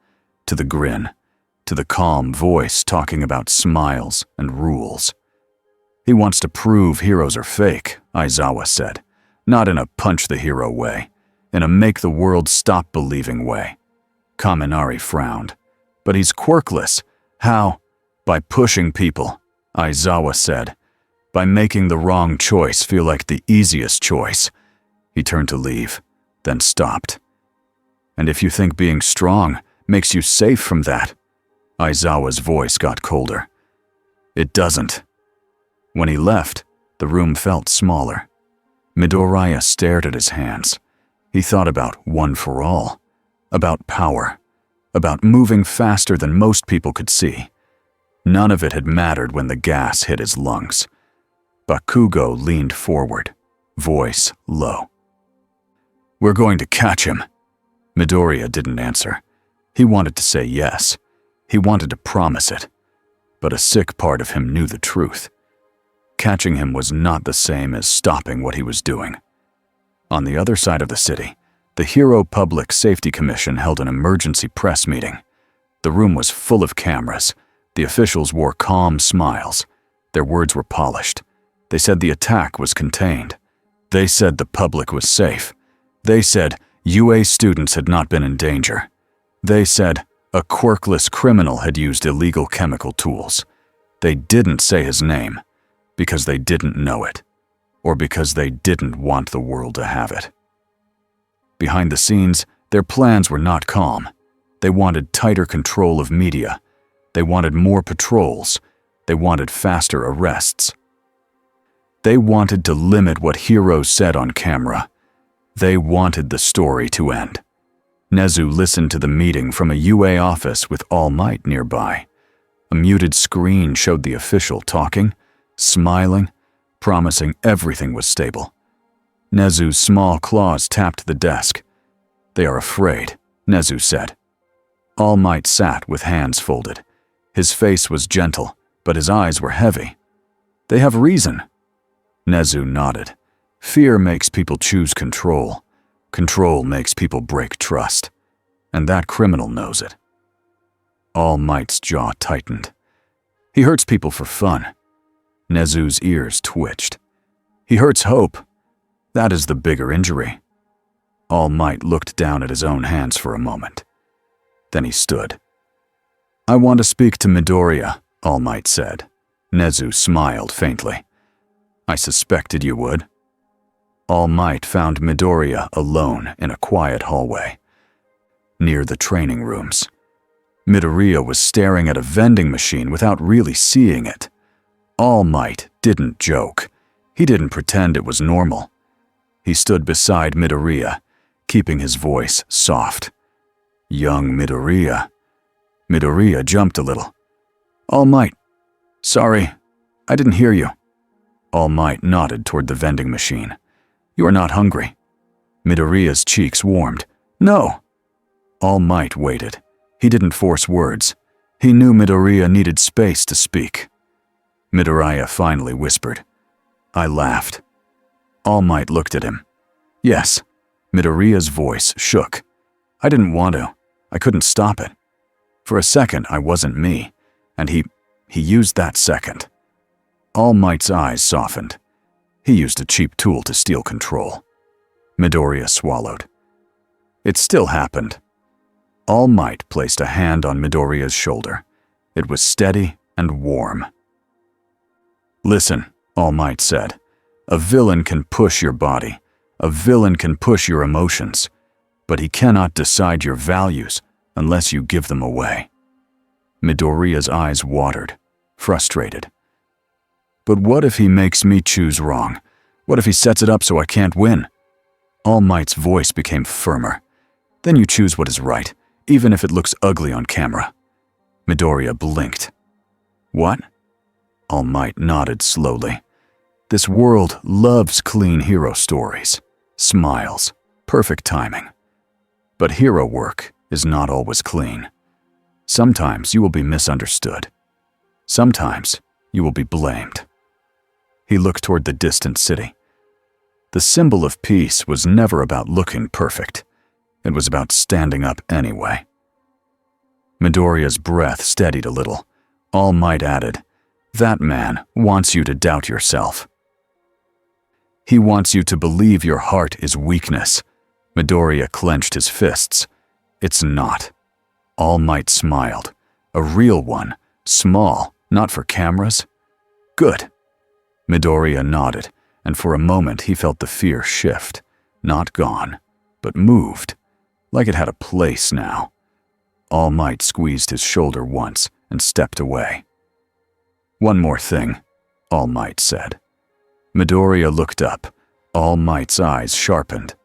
to the grin, to the calm voice talking about smiles and rules. He wants to prove heroes are fake, Aizawa said, not in a punch-the-hero way, in a make-the-world-stop-believing way. Kaminari frowned. But he's quirkless. How? By pushing people, Aizawa said. By making the wrong choice feel like the easiest choice. He turned to leave, then stopped. And if you think being strong makes you safe from that, Aizawa's voice got colder. It doesn't. When he left, the room felt smaller. Midoriya stared at his hands. He thought about one for all, about power, about moving faster than most people could see. None of it had mattered when the gas hit his lungs. Bakugo leaned forward, voice low. We're going to catch him. Midoriya didn't answer. He wanted to say yes. He wanted to promise it. But a sick part of him knew the truth. Catching him was not the same as stopping what he was doing. On the other side of the city, the Hero Public Safety Commission held an emergency press meeting. The room was full of cameras. The officials wore calm smiles. Their words were polished. They said the attack was contained. They said the public was safe. They said UA students had not been in danger. They said a quirkless criminal had used illegal chemical tools. They didn't say his name because they didn't know it, or because they didn't want the world to have it. Behind the scenes, their plans were not calm. They wanted tighter control of media. They wanted more patrols. They wanted faster arrests. They wanted to limit what heroes said on camera. They wanted the story to end. Nezu listened to the meeting from a UA office with All Might nearby. A muted screen showed the official talking, smiling, promising everything was stable. Nezu's small claws tapped the desk. They are afraid, Nezu said. All Might sat with hands folded. His face was gentle, but his eyes were heavy. They have reason. Nezu nodded. Fear makes people choose control. Control makes people break trust. And that criminal knows it. All Might's jaw tightened. He hurts people for fun. Nezu's ears twitched. He hurts hope. That is the bigger injury. All Might looked down at his own hands for a moment. Then he stood. I want to speak to Midoriya, All Might said. Nezu smiled faintly. I suspected you would. All Might found Midoriya alone in a quiet hallway, near the training rooms. Midoriya was staring at a vending machine without really seeing it. All Might didn't joke. He didn't pretend it was normal. He stood beside Midoriya, keeping his voice soft. Young Midoriya. Midoriya jumped a little. All Might. Sorry, I didn't hear you. All Might nodded toward the vending machine. You are not hungry. Midoriya's cheeks warmed. No. All Might waited. He didn't force words. He knew Midoriya needed space to speak. Midoriya finally whispered. I laughed. All Might looked at him. Yes. Midoriya's voice shook. I didn't want to. I couldn't stop it. For a second, I wasn't me. And he used that second. All Might's eyes softened. He used a cheap tool to steal control. Midoriya swallowed. It still happened. All Might placed a hand on Midoriya's shoulder. It was steady and warm. "Listen," All Might said. "A villain can push your body. A villain can push your emotions. But he cannot decide your values unless you give them away." Midoriya's eyes watered, frustrated. "But what if he makes me choose wrong? What if he sets it up so I can't win?" All Might's voice became firmer. "Then you choose what is right, even if it looks ugly on camera." Midoriya blinked. "What?" All Might nodded slowly. "This world loves clean hero stories, smiles, perfect timing. But hero work is not always clean. Sometimes you will be misunderstood. Sometimes you will be blamed." He looked toward the distant city. The symbol of peace was never about looking perfect. It was about standing up anyway. Midoriya's breath steadied a little. All Might added, "That man wants you to doubt yourself. He wants you to believe your heart is weakness." Midoriya clenched his fists. "It's not." All Might smiled. "A real one. Small, not for cameras." "Good." Midoriya nodded, and for a moment he felt the fear shift. Not gone, but moved, like it had a place now. All Might squeezed his shoulder once and stepped away. "One more thing," All Might said. Midoriya looked up. All Might's eyes sharpened.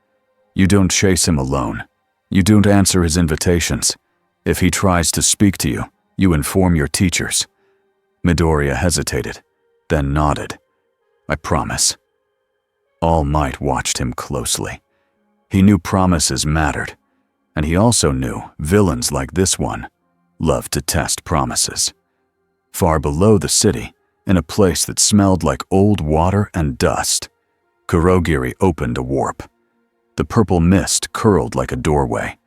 "You don't chase him alone. You don't answer his invitations. If he tries to speak to you, you inform your teachers." Midoriya hesitated, then nodded. "I promise." All Might watched him closely. He knew promises mattered, and he also knew villains like this one loved to test promises. Far below the city, in a place that smelled like old water and dust, Kurogiri opened a warp. The purple mist curled like a doorway.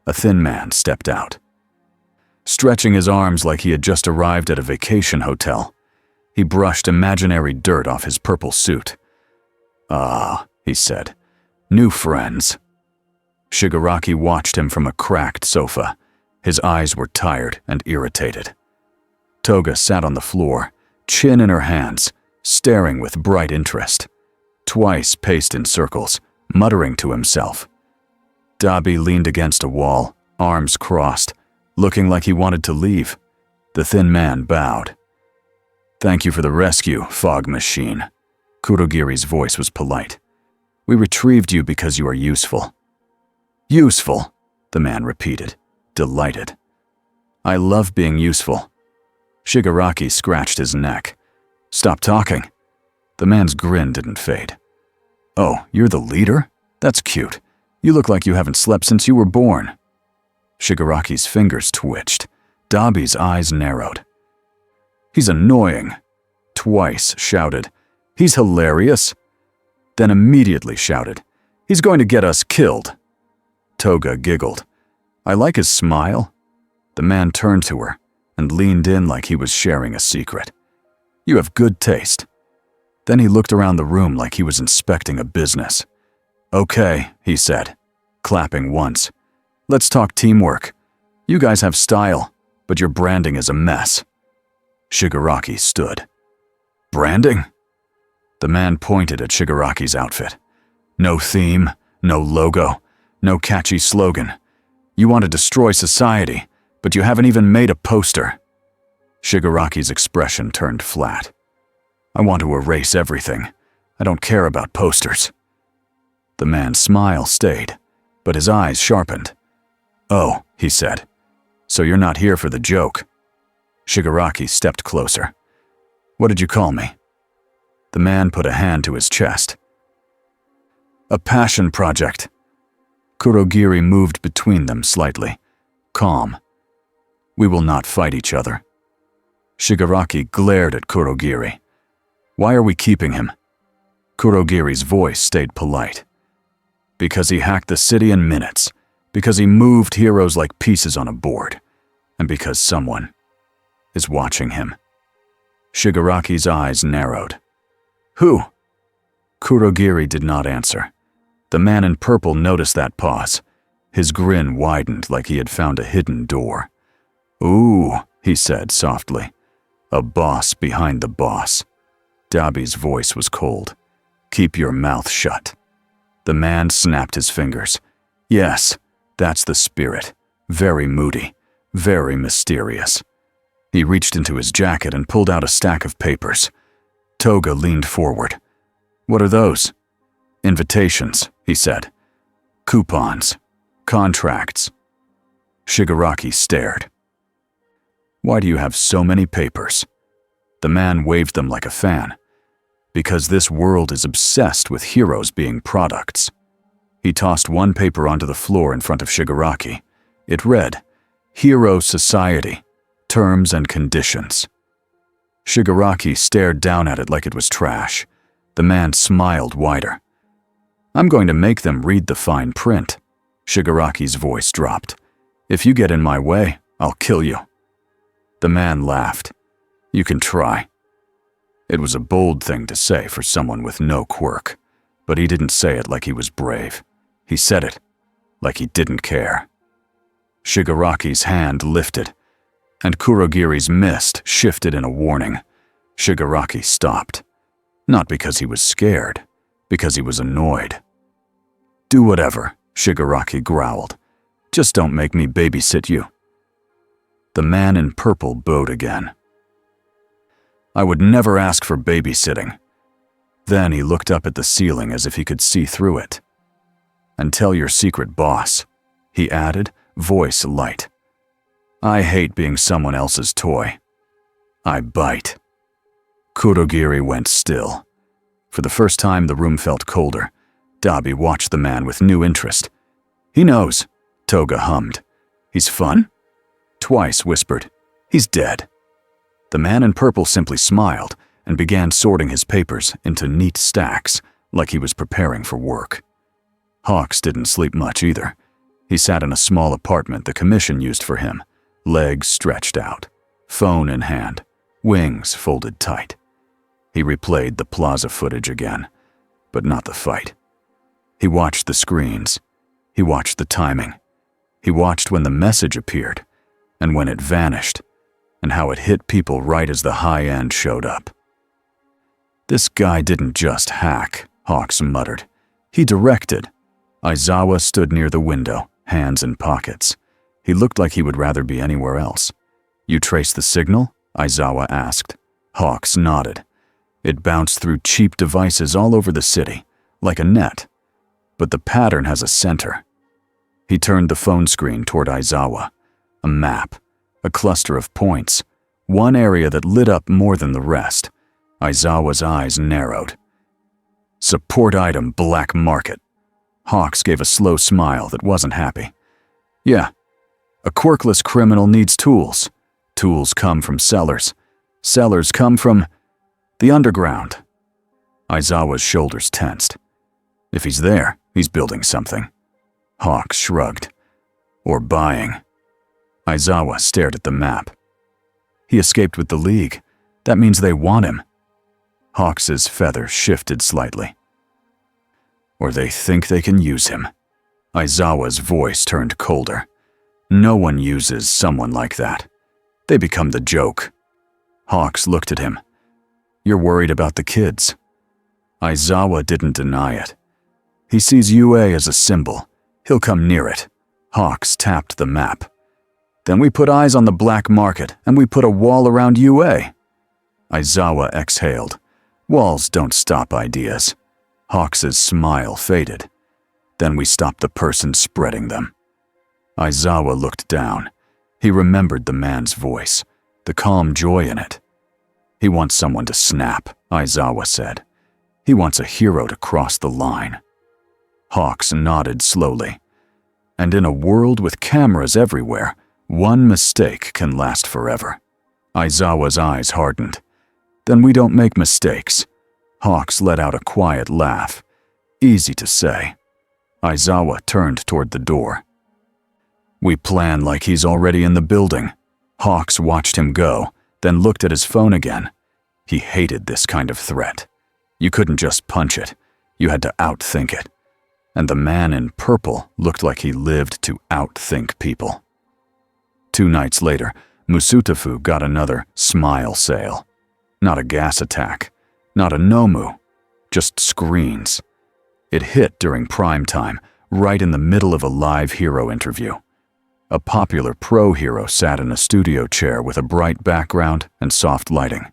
A thin man stepped out. Stretching his arms like he had just arrived at a vacation hotel, he brushed imaginary dirt off his purple suit. "Ah," he said, "new friends." Shigaraki watched him from a cracked sofa. His eyes were tired and irritated. Toga sat on the floor, chin in her hands, staring with bright interest. Twice paced in circles, muttering to himself. Dabi leaned against a wall, arms crossed, looking like he wanted to leave. The thin man bowed. "Thank you for the rescue, Fog Machine." Kurogiri's voice was polite. "We retrieved you because you are useful." "Useful," the man repeated, delighted. "I love being useful." Shigaraki scratched his neck. "Stop talking." The man's grin didn't fade. "Oh, you're the leader? That's cute. You look like you haven't slept since you were born." Shigaraki's fingers twitched. Dabi's eyes narrowed. "He's annoying." Twice shouted, "He's hilarious." Then immediately shouted, "He's going to get us killed." Toga giggled. "I like his smile." The man turned to her and leaned in like he was sharing a secret. "You have good taste." Then he looked around the room like he was inspecting a business. "Okay," he said, clapping once. "Let's talk teamwork. You guys have style, but your branding is a mess." Shigaraki stood. "Branding?" The man pointed at Shigaraki's outfit. "No theme, no logo, no catchy slogan. You want to destroy society, but you haven't even made a poster." Shigaraki's expression turned flat. "I want to erase everything. I don't care about posters." The man's smile stayed, but his eyes sharpened. "Oh," he said, "so you're not here for the joke." Shigaraki stepped closer. "What did you call me?" The man put a hand to his chest. "A passion project." Kurogiri moved between them slightly, calm. "We will not fight each other." Shigaraki glared at Kurogiri. "Why are we keeping him?" Kurogiri's voice stayed polite. "Because he hacked the city in minutes, because he moved heroes like pieces on a board, and because someone is watching him. Shigaraki's eyes narrowed. Who? Kurogiri did not answer. The man in purple noticed that pause. His grin widened like he had found a hidden door. Ooh, he said softly. A boss behind the boss. Dabi's voice was cold. Keep your mouth shut. The man snapped his fingers. Yes, that's the spirit. Very moody, very mysterious. He reached into his jacket and pulled out a stack of papers. Toga leaned forward. What are those? Invitations, he said. Coupons. Contracts. Shigaraki stared. Why do you have so many papers? The man waved them like a fan. Because this world is obsessed with heroes being products. He tossed one paper onto the floor in front of Shigaraki. It read, Hero Society, Terms and Conditions. Shigaraki stared down at it like it was trash. The man smiled wider. I'm going to make them read the fine print. Shigaraki's voice dropped. If you get in my way, I'll kill you. The man laughed. You can try. It was a bold thing to say for someone with no quirk, but he didn't say it like he was brave. He said it like he didn't care. Shigaraki's hand lifted, and Kurogiri's mist shifted in a warning. Shigaraki stopped. Not because he was scared, because he was annoyed. Do whatever, Shigaraki growled. Just don't make me babysit you. The man in purple bowed again. I would never ask for babysitting. Then he looked up at the ceiling as if he could see through it. And tell your secret boss, he added, voice light. I hate being someone else's toy. I bite. Kurogiri went still. For the first time, the room felt colder. Dabi watched the man with new interest. He knows, Toga hummed. He's fun? Twice whispered. He's dead. The man in purple simply smiled and began sorting his papers into neat stacks like he was preparing for work. Hawks didn't sleep much either. He sat in a small apartment the commission used for him, legs stretched out, phone in hand, wings folded tight. He replayed the plaza footage again, but not the fight. He watched the screens. He watched the timing. He watched when the message appeared and when it vanished, and how it hit people right as the high end showed up. This guy didn't just hack, Hawks muttered. He directed. Aizawa stood near the window, hands in pockets. He looked like he would rather be anywhere else. You trace the signal? Aizawa asked. Hawks nodded. It bounced through cheap devices all over the city, like a net. But the pattern has a center. He turned the phone screen toward Aizawa. A map, a cluster of points, one area that lit up more than the rest. Aizawa's eyes narrowed. Support item black market. Hawks gave a slow smile that wasn't happy. Yeah, a quirkless criminal needs tools. Tools come from sellers. Sellers come from the underground. Aizawa's shoulders tensed. If he's there, he's building something. Hawks shrugged. Or buying. Aizawa stared at the map. He escaped with the League. That means they want him. Hawks's feathers shifted slightly. Or they think they can use him. Aizawa's voice turned colder. No one uses someone like that. They become the joke. Hawks looked at him. You're worried about the kids. Aizawa didn't deny it. He sees UA as a symbol. He'll come near it. Hawks tapped the map. Then we put eyes on the black market, and we put a wall around UA. Aizawa exhaled. Walls don't stop ideas. Hawks's smile faded. Then we stopped the person spreading them. Aizawa looked down. He remembered the man's voice, the calm joy in it. He wants someone to snap, Aizawa said. He wants a hero to cross the line. Hawks nodded slowly. And in a world with cameras everywhere, one mistake can last forever. Aizawa's eyes hardened. Then we don't make mistakes. Hawks let out a quiet laugh. Easy to say. Aizawa turned toward the door. We plan like he's already in the building. Hawks watched him go, then looked at his phone again. He hated this kind of threat. You couldn't just punch it. You had to outthink it. And the man in purple looked like he lived to outthink people. 2 nights later, Musutafu got another smile sale. Not a gas attack, not a Nomu, just screens. It hit during prime time, right in the middle of a live hero interview. A popular pro hero sat in a studio chair with a bright background and soft lighting.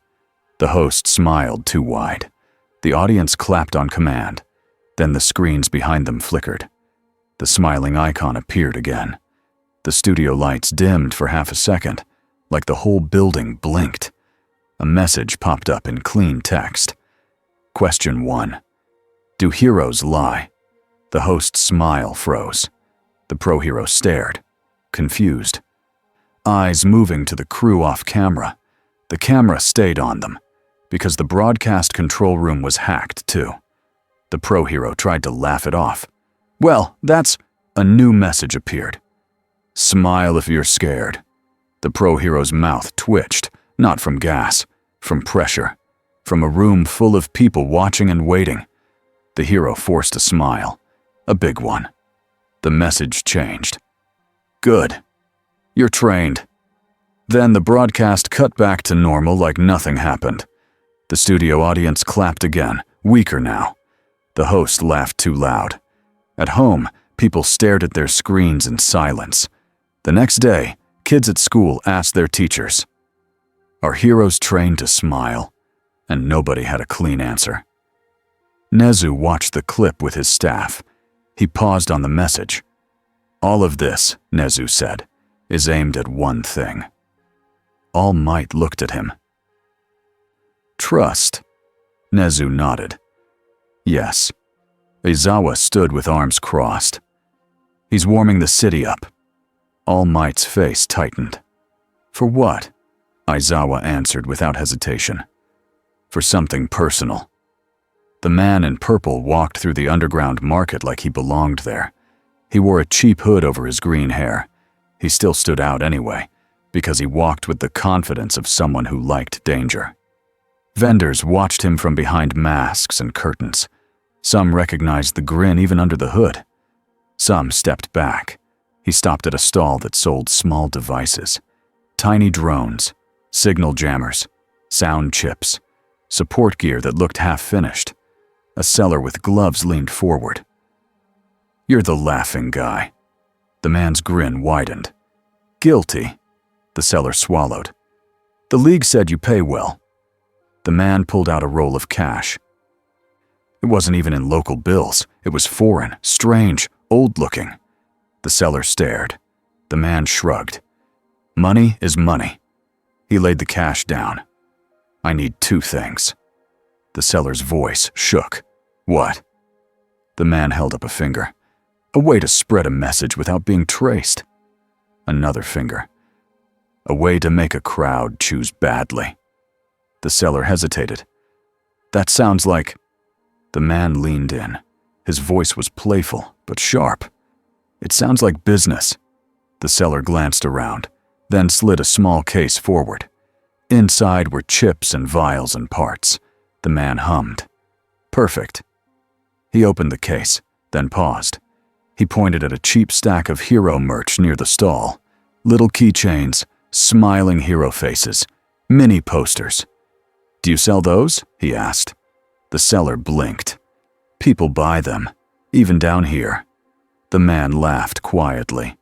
The host smiled too wide. The audience clapped on command. Then the screens behind them flickered. The smiling icon appeared again. The studio lights dimmed for half a second, like the whole building blinked. A message popped up in clean text. Question 1. Do heroes lie? The host's smile froze. The pro hero stared, confused. Eyes moving to the crew off camera. The camera stayed on them, because the broadcast control room was hacked too. The pro hero tried to laugh it off. Well, that's... A new message appeared. Smile if you're scared. The pro hero's mouth twitched, not from gas, from pressure, from a room full of people watching and waiting. The hero forced a smile, a big one. The message changed. Good. You're trained. Then the broadcast cut back to normal like nothing happened. The studio audience clapped again, weaker now. The host laughed too loud. At home, people stared at their screens in silence. The next day, kids at school asked their teachers, "Are heroes trained to smile?" And nobody had a clean answer. Nezu watched the clip with his staff. He paused on the message. All of this, Nezu said, is aimed at one thing. All Might looked at him. Trust. Nezu nodded. Yes. Aizawa stood with arms crossed. He's warming the city up. All Might's face tightened. For what? Aizawa answered without hesitation. For something personal. The man in purple walked through the underground market like he belonged there. He wore a cheap hood over his green hair. He still stood out anyway, because he walked with the confidence of someone who liked danger. Vendors watched him from behind masks and curtains. Some recognized the grin even under the hood. Some stepped back. He stopped at a stall that sold small devices. Tiny drones, signal jammers, sound chips, support gear that looked half-finished. A seller with gloves leaned forward. You're the laughing guy. The man's grin widened. Guilty. The seller swallowed. The league said you pay well. The man pulled out a roll of cash. It wasn't even in local bills. It was foreign, strange, old-looking. The seller stared. The man shrugged. Money is money. He laid the cash down. I need 2 things. The seller's voice shook. What? The man held up a finger. A way to spread a message without being traced. Another finger. A way to make a crowd choose badly. The seller hesitated. That sounds like... The man leaned in. His voice was playful, but sharp. It sounds like business. The seller glanced around, then slid a small case forward. Inside were chips and vials and parts. The man hummed. Perfect. He opened the case, then paused. He pointed at a cheap stack of hero merch near the stall. Little keychains, smiling hero faces, mini posters. Do you sell those? He asked. The seller blinked. People buy them, even down here. The man laughed quietly.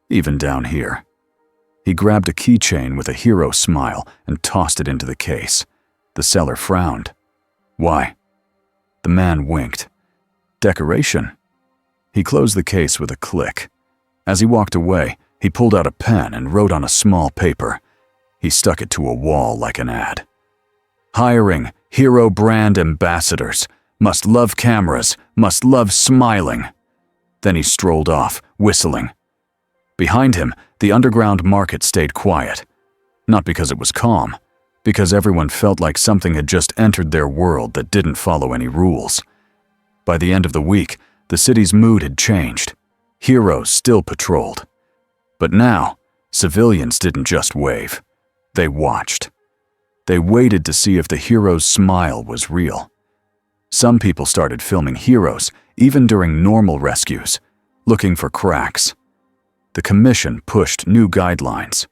Even down here. He grabbed a keychain with a hero smile and tossed it into the case. The seller frowned. Why? The man winked. Decoration. He closed the case with a click. As he walked away, he pulled out a pen and wrote on a small paper. He stuck it to a wall like an ad. Hiring hero brand ambassadors. Must love cameras. Must love smiling. Then he strolled off, whistling. Behind him, the underground market stayed quiet. Not because it was calm, because everyone felt like something had just entered their world that didn't follow any rules. By the end of the week, the city's mood had changed. Heroes still patrolled. But now, civilians didn't just wave. They watched. They waited to see if the hero's smile was real. Some people started filming heroes, even during normal rescues, looking for cracks. The commission pushed new guidelines.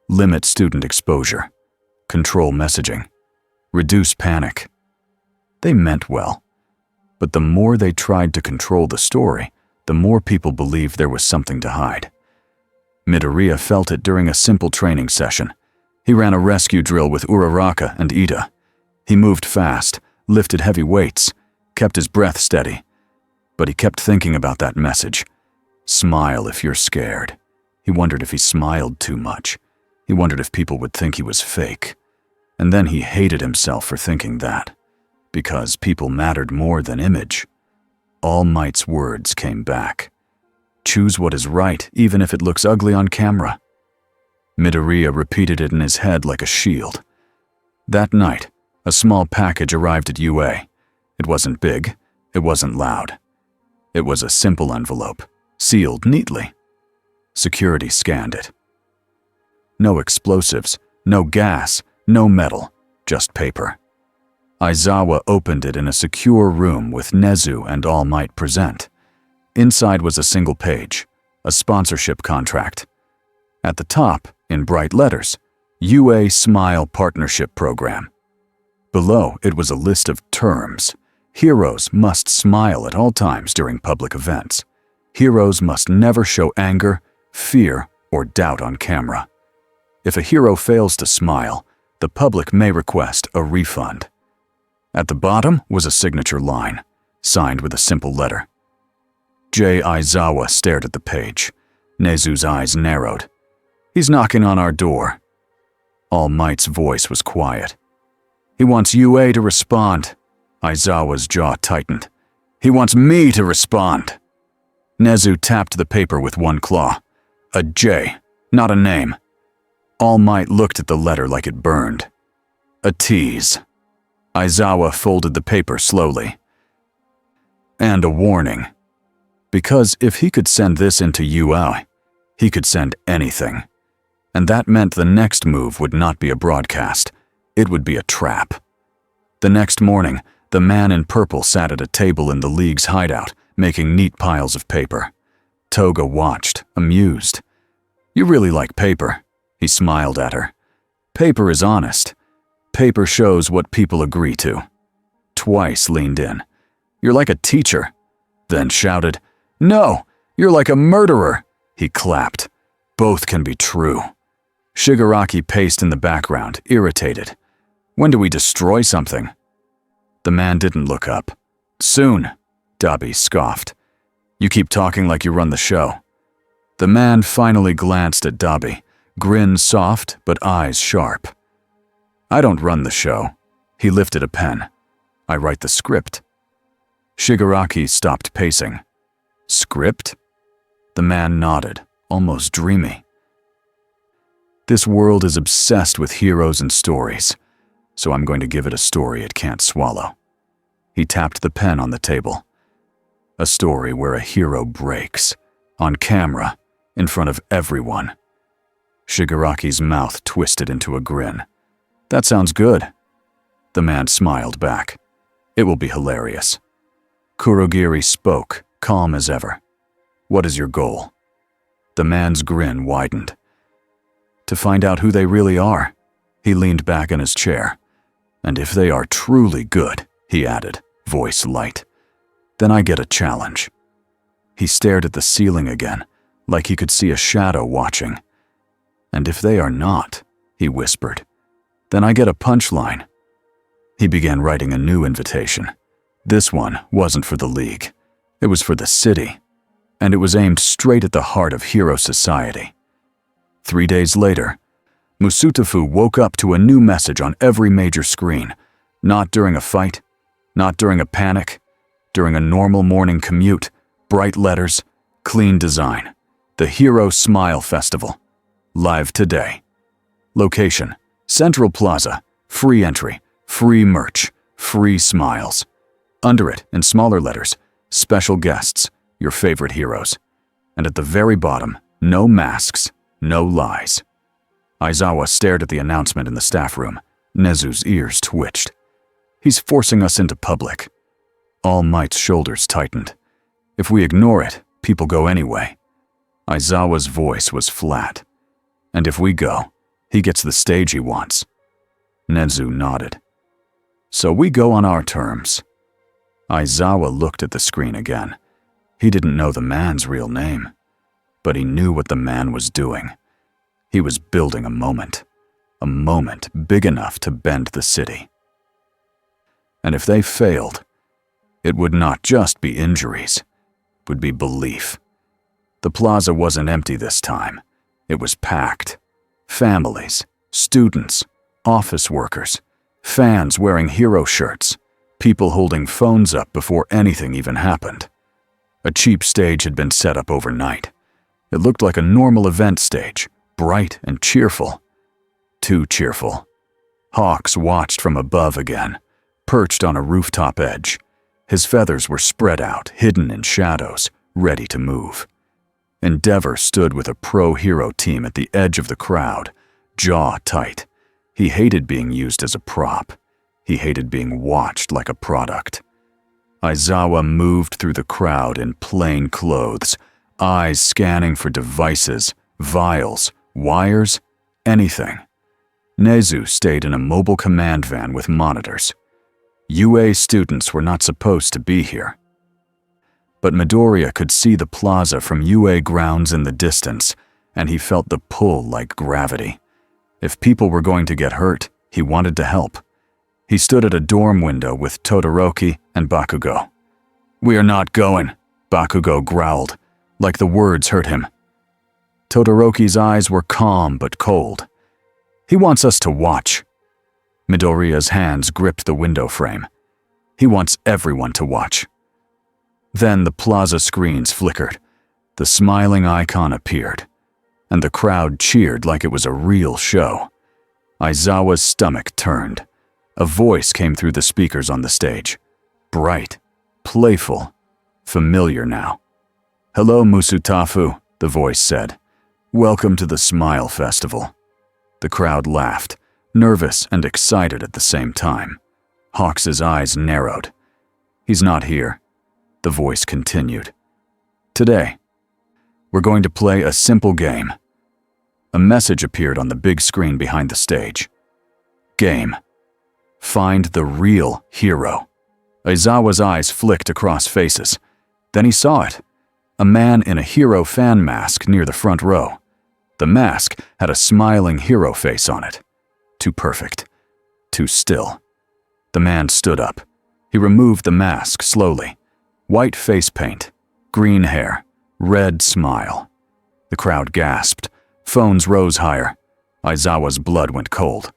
Limit student exposure. Control messaging. Reduce panic. They meant well. But the more they tried to control the story, the more people believed there was something to hide. Midoriya felt it during a simple training session. He ran a rescue drill with Uraraka and Ida. He moved fast, lifted heavy weights, kept his breath steady. But he kept thinking about that message. Smile if you're scared. He wondered if he smiled too much. He wondered if people would think he was fake. And then he hated himself for thinking that. Because people mattered more than image. All Might's words came back. Choose what is right, even if it looks ugly on camera. Midoriya repeated it in his head like a shield. That night, a small package arrived at UA. It wasn't big, it wasn't loud. It was a simple envelope, sealed neatly. Security scanned it. No explosives, no gas, no metal, just paper. Aizawa opened it in a secure room with Nezu and All Might present. Inside was a single page, a sponsorship contract. At the top, in bright letters, UA Smile Partnership Program. Below, it was a list of terms. Heroes must smile at all times during public events. Heroes must never show anger, fear, or doubt on camera. If a hero fails to smile, the public may request a refund. At the bottom was a signature line, signed with a simple letter. J. Aizawa stared at the page. Nezu's eyes narrowed. He's knocking on our door. All Might's voice was quiet. He wants UA to respond. Aizawa's jaw tightened. He wants me to respond. Nezu tapped the paper with one claw. A J, not a name. All Might looked at the letter like it burned. A tease. Aizawa folded the paper slowly. And a warning. Because if he could send this into UA, he could send anything. And that meant the next move would not be a broadcast. It would be a trap. The next morning, the man in purple sat at a table in the League's hideout, making neat piles of paper. Toga watched, amused. You really like paper, he smiled at her. Paper is honest. Paper shows what people agree to. Twice leaned in. You're like a teacher. Then shouted, No, you're like a murderer. He clapped. Both can be true. Shigaraki paced in the background, irritated. When do we destroy something? The man didn't look up. Soon, Dabi scoffed. You keep talking like you run the show. The man finally glanced at Dabi, grin soft but eyes sharp. I don't run the show. He lifted a pen. I write the script. Shigaraki stopped pacing. Script? The man nodded, almost dreamy. This world is obsessed with heroes and stories, so I'm going to give it a story it can't swallow. He tapped the pen on the table. A story where a hero breaks, on camera, in front of everyone. Shigaraki's mouth twisted into a grin. That sounds good. The man smiled back. It will be hilarious. Kurogiri spoke, calm as ever. What is your goal? The man's grin widened. To find out who they really are. He leaned back in his chair. And if they are truly good, he added, voice light, then I get a challenge. He stared at the ceiling again, like he could see a shadow watching. And if they are not, he whispered, then I get a punchline. He began writing a new invitation. This one wasn't for the League. It was for the city. And it was aimed straight at the heart of hero society. 3 days later, Musutafu woke up to a new message on every major screen. Not during a fight, not during a panic, during a normal morning commute, bright letters, clean design. The Hero Smile Festival. Live today. Location, Central Plaza, free entry, free merch, free smiles. Under it, in smaller letters, special guests, your favorite heroes. And at the very bottom, no masks, no lies. Aizawa stared at the announcement in the staff room. Nezu's ears twitched. He's forcing us into public. All Might's shoulders tightened. If we ignore it, people go anyway. Aizawa's voice was flat. And if we go, he gets the stage he wants. Nezu nodded. So we go on our terms. Aizawa looked at the screen again. He didn't know the man's real name, but he knew what the man was doing. He was building a moment big enough to bend the city. And if they failed, it would not just be injuries, it would be belief. The plaza wasn't empty this time. It was packed. Families, students, office workers, fans wearing hero shirts, people holding phones up before anything even happened. A cheap stage had been set up overnight. It looked like a normal event stage, bright and cheerful. Too cheerful. Hawks watched from above again, perched on a rooftop edge. His feathers were spread out, hidden in shadows, ready to move. Endeavor stood with a pro-hero team at the edge of the crowd, jaw tight. He hated being used as a prop. He hated being watched like a product. Aizawa moved through the crowd in plain clothes, eyes scanning for devices, vials, wires, anything. Nezu stayed in a mobile command van with monitors. UA students were not supposed to be here. But Midoriya could see the plaza from UA grounds in the distance, and he felt the pull like gravity. If people were going to get hurt, he wanted to help. He stood at a dorm window with Todoroki and Bakugo. "We are not going," Bakugo growled, like the words hurt him. Todoroki's eyes were calm but cold. "He wants us to watch." Midoriya's hands gripped the window frame. "He wants everyone to watch." Then the plaza screens flickered. The smiling icon appeared, and the crowd cheered like it was a real show. Aizawa's stomach turned. A voice came through the speakers on the stage. Bright, playful, familiar now. "Hello, Musutafu," the voice said. "Welcome to the Smile Festival." The crowd laughed, nervous and excited at the same time. Hawks's eyes narrowed. "He's not here," the voice continued. "Today, we're going to play a simple game." A message appeared on the big screen behind the stage. Game. Find the real hero. Aizawa's eyes flicked across faces. Then he saw it. A man in a hero fan mask near the front row. The mask had a smiling hero face on it. Too perfect. Too still. The man stood up. He removed the mask slowly. White face paint, green hair, red smile. The crowd gasped. Phones rose higher. Aizawa's blood went cold.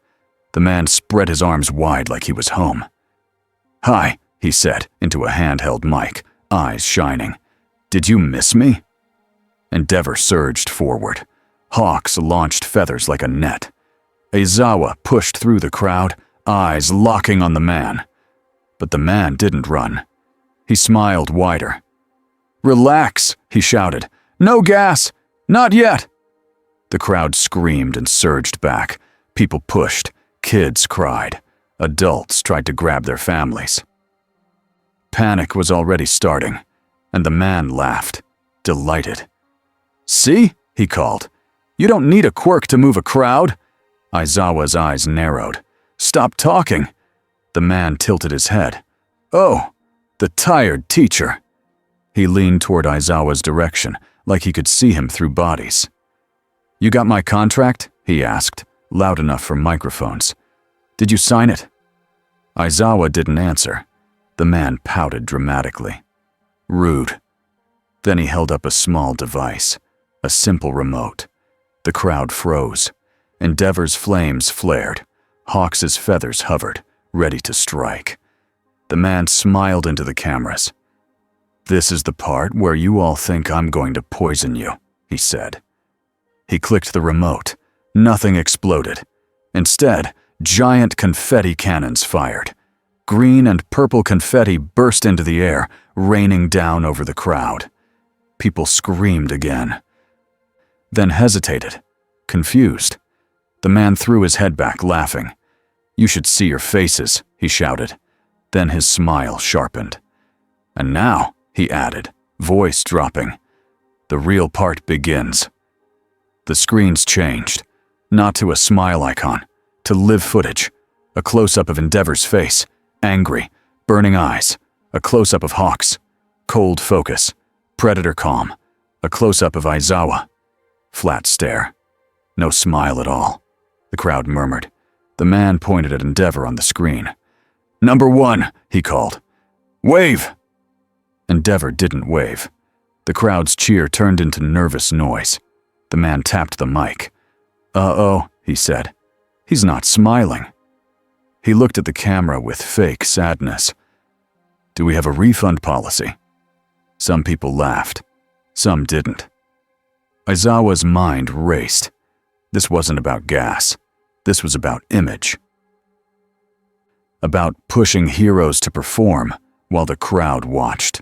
The man spread his arms wide like he was home. "Hi," he said into a handheld mic, eyes shining. "Did you miss me?" Endeavor surged forward. Hawks launched feathers like a net. Aizawa pushed through the crowd, eyes locking on the man. But the man didn't run. He smiled wider. "Relax," he shouted. "No gas! Not yet!" The crowd screamed and surged back. People pushed. Kids cried. Adults tried to grab their families. Panic was already starting, and the man laughed, delighted. "See?" he called. "You don't need a quirk to move a crowd." Aizawa's eyes narrowed. "Stop talking." The man tilted his head. "Oh, the tired teacher." He leaned toward Aizawa's direction, like he could see him through bodies. "You got my contract?" he asked, loud enough for microphones. "Did you sign it?" Aizawa didn't answer. The man pouted dramatically. Rude. Then he held up a small device, a simple remote. The crowd froze. Endeavor's flames flared. Hawks's feathers hovered, ready to strike. The man smiled into the cameras. "This is the part where you all think I'm going to poison you," he said. He clicked the remote. Nothing exploded. Instead, giant confetti cannons fired. Green and purple confetti burst into the air, raining down over the crowd. People screamed again. Then hesitated, confused. The man threw his head back, laughing. "You should see your faces," he shouted. Then his smile sharpened. "And now," he added, voice dropping, "the real part begins." The screens changed, not to a smile icon, to live footage, a close-up of Endeavor's face, angry, burning eyes, a close-up of Hawks, cold focus, predator calm, a close-up of Aizawa, flat stare, no smile at all. The crowd murmured. The man pointed at Endeavor on the screen. "Number 1, he called. "Wave!" Endeavor didn't wave. The crowd's cheer turned into nervous noise. The man tapped the mic. "Uh-oh," he said. "He's not smiling." He looked at the camera with fake sadness. "Do we have a refund policy?" Some people laughed. Some didn't. Aizawa's mind raced. This wasn't about gas. This was about image. About pushing heroes to perform while the crowd watched.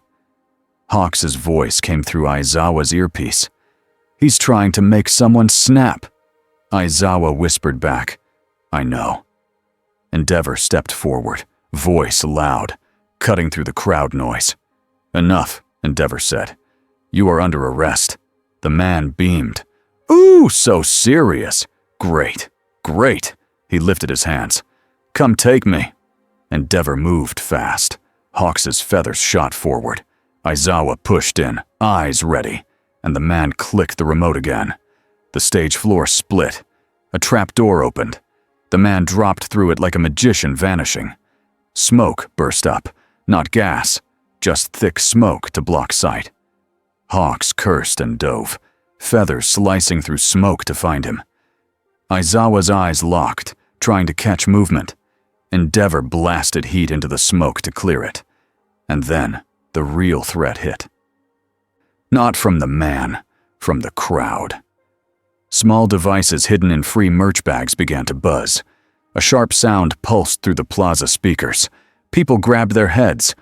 Hawks's voice came through Aizawa's earpiece. "He's trying to make someone snap." Aizawa whispered back, "I know." Endeavor stepped forward, voice loud, cutting through the crowd noise. "Enough," Endeavor said. "You are under arrest." The man beamed. "Ooh, so serious. Great, great." He lifted his hands. "Come take me." Endeavor moved fast. Hawks's feathers shot forward. Aizawa pushed in, eyes ready, and the man clicked the remote again. The stage floor split. A trap door opened. The man dropped through it like a magician vanishing. Smoke burst up, not gas, just thick smoke to block sight. Hawks cursed and dove, feathers slicing through smoke to find him. Aizawa's eyes locked, trying to catch movement. Endeavor blasted heat into the smoke to clear it. And then the real threat hit. Not from the man, from the crowd. Small devices hidden in free merch bags began to buzz. A sharp sound pulsed through the plaza speakers. People grabbed their heads,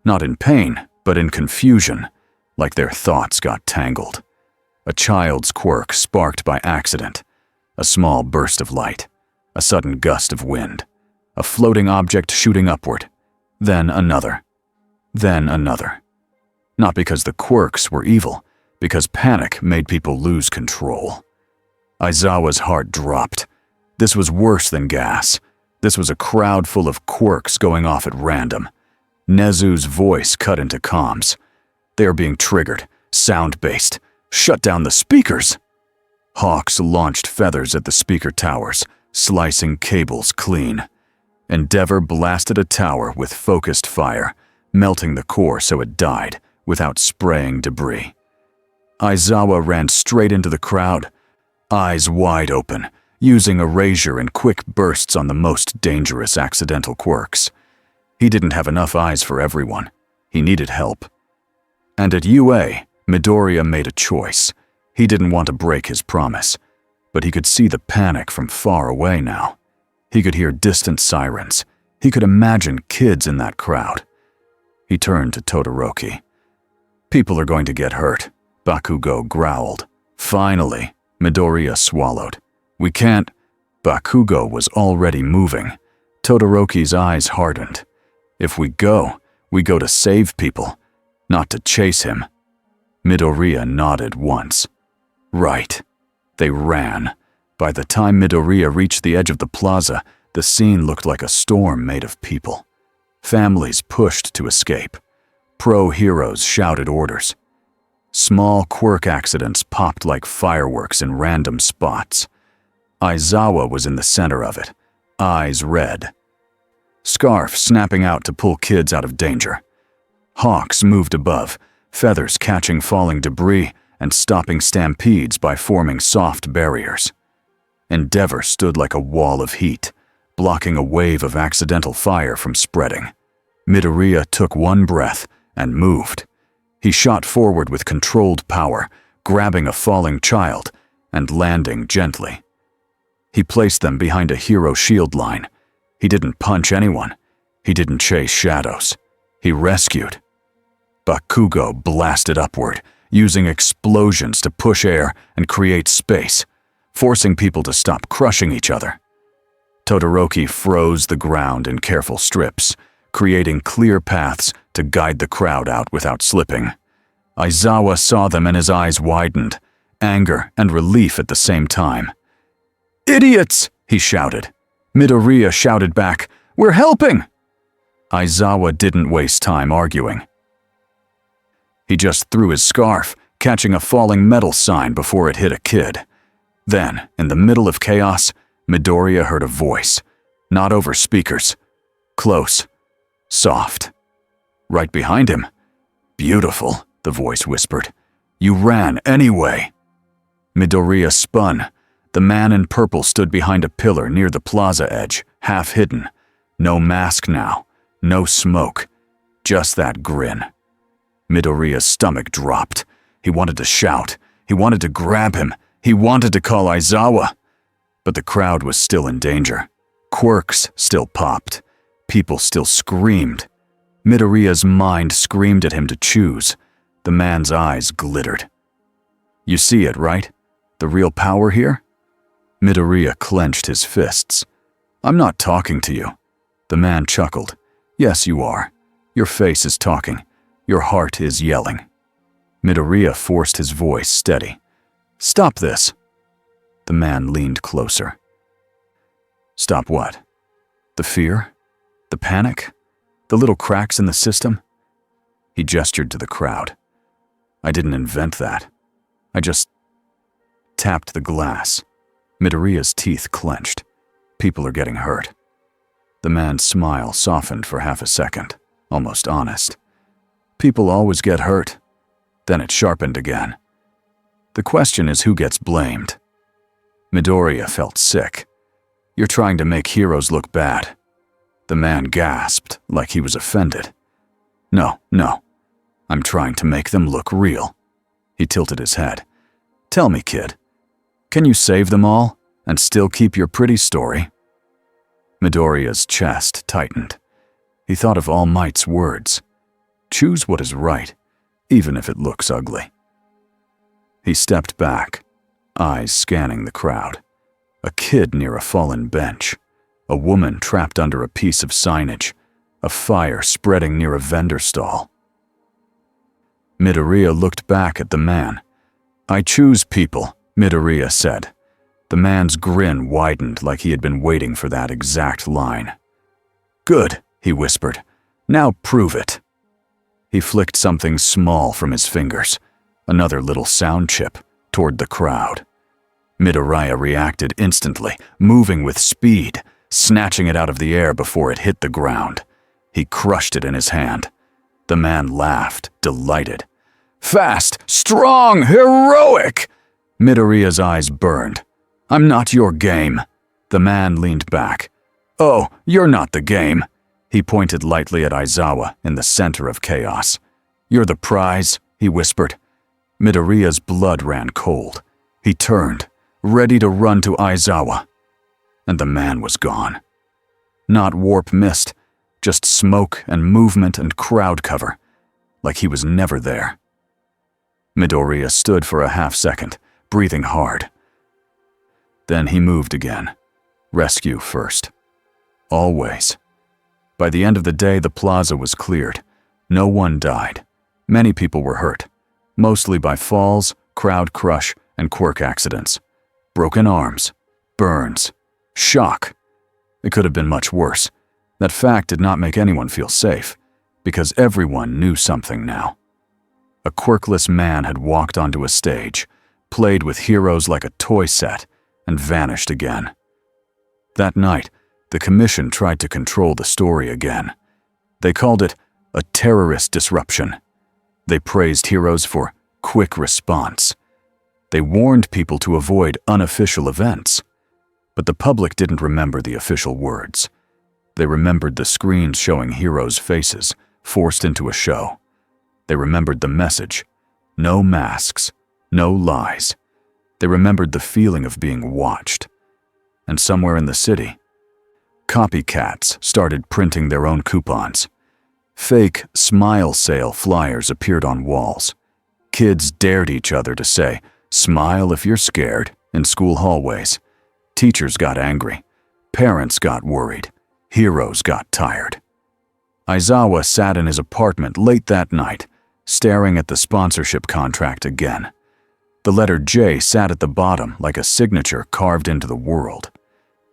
not in pain, but in confusion, like their thoughts got tangled. A child's quirk sparked by accident. A small burst of light. A sudden gust of wind. A floating object shooting upward. Then another. Then another. Not because the quirks were evil, because panic made people lose control. Aizawa's heart dropped. This was worse than gas. This was a crowd full of quirks going off at random. Nezu's voice cut into comms. They are being triggered, sound-based. Shut down the speakers! Hawks launched feathers at the speaker towers, slicing cables clean. Endeavor blasted a tower with focused fire, melting the core so it died without spraying debris. Aizawa ran straight into the crowd, eyes wide open, using erasure in quick bursts on the most dangerous accidental quirks. He didn't have enough eyes for everyone. He needed help. And at UA, Midoriya made a choice. He didn't want to break his promise, but he could see the panic from far away now. He could hear distant sirens. He could imagine kids in that crowd. He turned to Todoroki. "People are going to get hurt," Bakugo growled. "Finally," Midoriya swallowed. "We can't—" Bakugo was already moving. Todoroki's eyes hardened. "If we go to save people, not to chase him." Midoriya nodded once. Right. They ran. By the time Midoriya reached the edge of the plaza, the scene looked like a storm made of people. Families pushed to escape. Pro-heroes shouted orders. Small quirk accidents popped like fireworks in random spots. Aizawa was in the center of it, eyes red. Scarf snapping out to pull kids out of danger. Hawks moved above, feathers catching falling debris and stopping stampedes by forming soft barriers. Endeavor stood like a wall of heat, blocking a wave of accidental fire from spreading. Midoriya took one breath and moved. He shot forward with controlled power, grabbing a falling child and landing gently. He placed them behind a hero shield line. He didn't punch anyone. He didn't chase shadows. He rescued. Bakugo blasted upward, using explosions to push air and create space. forcing people to stop crushing each other. Todoroki froze the ground in careful strips, creating clear paths to guide the crowd out without slipping. Aizawa saw them and his eyes widened, anger and relief at the same time. "Idiots!" he shouted. Midoriya shouted back, "We're helping!" Aizawa didn't waste time arguing. He just threw his scarf, catching a falling metal sign before it hit a kid. Then, in the middle of chaos, Midoriya heard a voice, not over speakers. Close. Soft. Right behind him. "Beautiful," the voice whispered. "You ran anyway." Midoriya spun. The man in purple stood behind a pillar near the plaza edge, half hidden. No mask now. No smoke. Just that grin. Midoriya's stomach dropped. He wanted to shout. He wanted to grab him. He wanted to call Aizawa. But the crowd was still in danger. Quirks still popped. People still screamed. Midoriya's mind screamed at him to choose. The man's eyes glittered. "You see it, right? The real power here?" Midoriya clenched his fists. "I'm not talking to you." The man chuckled. "Yes, you are. Your face is talking. Your heart is yelling." Midoriya forced his voice steady. "Stop this." The man leaned closer. "Stop what? The fear? The panic? The little cracks in the system?" He gestured to the crowd. "I didn't invent that. I just tapped the glass." Midoriya's teeth clenched. "People are getting hurt." The man's smile softened for half a second, almost honest. "People always get hurt." Then it sharpened again. "The question is who gets blamed." Midoriya felt sick. "You're trying to make heroes look bad." The man gasped like he was offended. No. I'm trying to make them look real." He tilted his head. "Tell me, kid, can you save them all and still keep your pretty story?" Midoriya's chest tightened. He thought of All Might's words. Choose what is right, even if it looks ugly. He stepped back, eyes scanning the crowd. A kid near a fallen bench. A woman trapped under a piece of signage. A fire spreading near a vendor stall. Midoriya looked back at the man. "I choose people," Midoriya said. The man's grin widened like he had been waiting for that exact line. "Good," he whispered. "Now prove it." He flicked something small from his fingers, another little sound chip, toward the crowd. Midoriya reacted instantly, moving with speed, snatching it out of the air before it hit the ground. He crushed it in his hand. The man laughed, delighted. "Fast, strong, heroic!" Midoriya's eyes burned. "I'm not your game." The man leaned back. "Oh, you're not the game." He pointed lightly at Aizawa in the center of chaos. "You're the prize," he whispered. Midoriya's blood ran cold. He turned, ready to run to Aizawa. And the man was gone. Not warp mist, just smoke and movement and crowd cover, like he was never there. Midoriya stood for a half second, breathing hard. Then he moved again. Rescue first. Always. By the end of the day, the plaza was cleared. No one died. Many people were hurt, mostly by falls, crowd crush, and quirk accidents. Broken arms, burns, shock. It could have been much worse. That fact did not make anyone feel safe, because everyone knew something now. A quirkless man had walked onto a stage, played with heroes like a toy set, and vanished again. That night, the Commission tried to control the story again. They called it a terrorist disruption. They praised heroes for quick response. They warned people to avoid unofficial events. But the public didn't remember the official words. They remembered the screens showing heroes' faces, forced into a show. They remembered the message: no masks, no lies. They remembered the feeling of being watched. And somewhere in the city, copycats started printing their own coupons. Fake smile sale flyers appeared on walls. Kids dared each other to say, "Smile if you're scared, in school hallways. Teachers got angry. Parents got worried. Heroes got tired. Aizawa sat in his apartment late that night, staring at the sponsorship contract again. The letter J sat at the bottom like a signature carved into the world.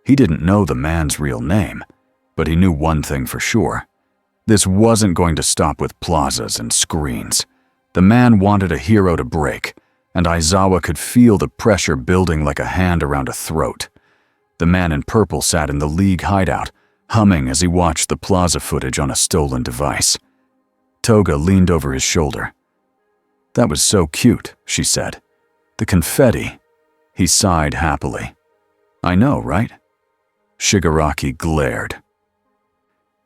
He didn't know the man's real name, but he knew one thing for sure. This wasn't going to stop with plazas and screens. The man wanted a hero to break, and Aizawa could feel the pressure building like a hand around a throat. The man in purple sat in the League hideout, humming as he watched the plaza footage on a stolen device. Toga leaned over his shoulder. "That was so cute," she said. "The confetti." He sighed happily. "I know, right?" Shigaraki glared.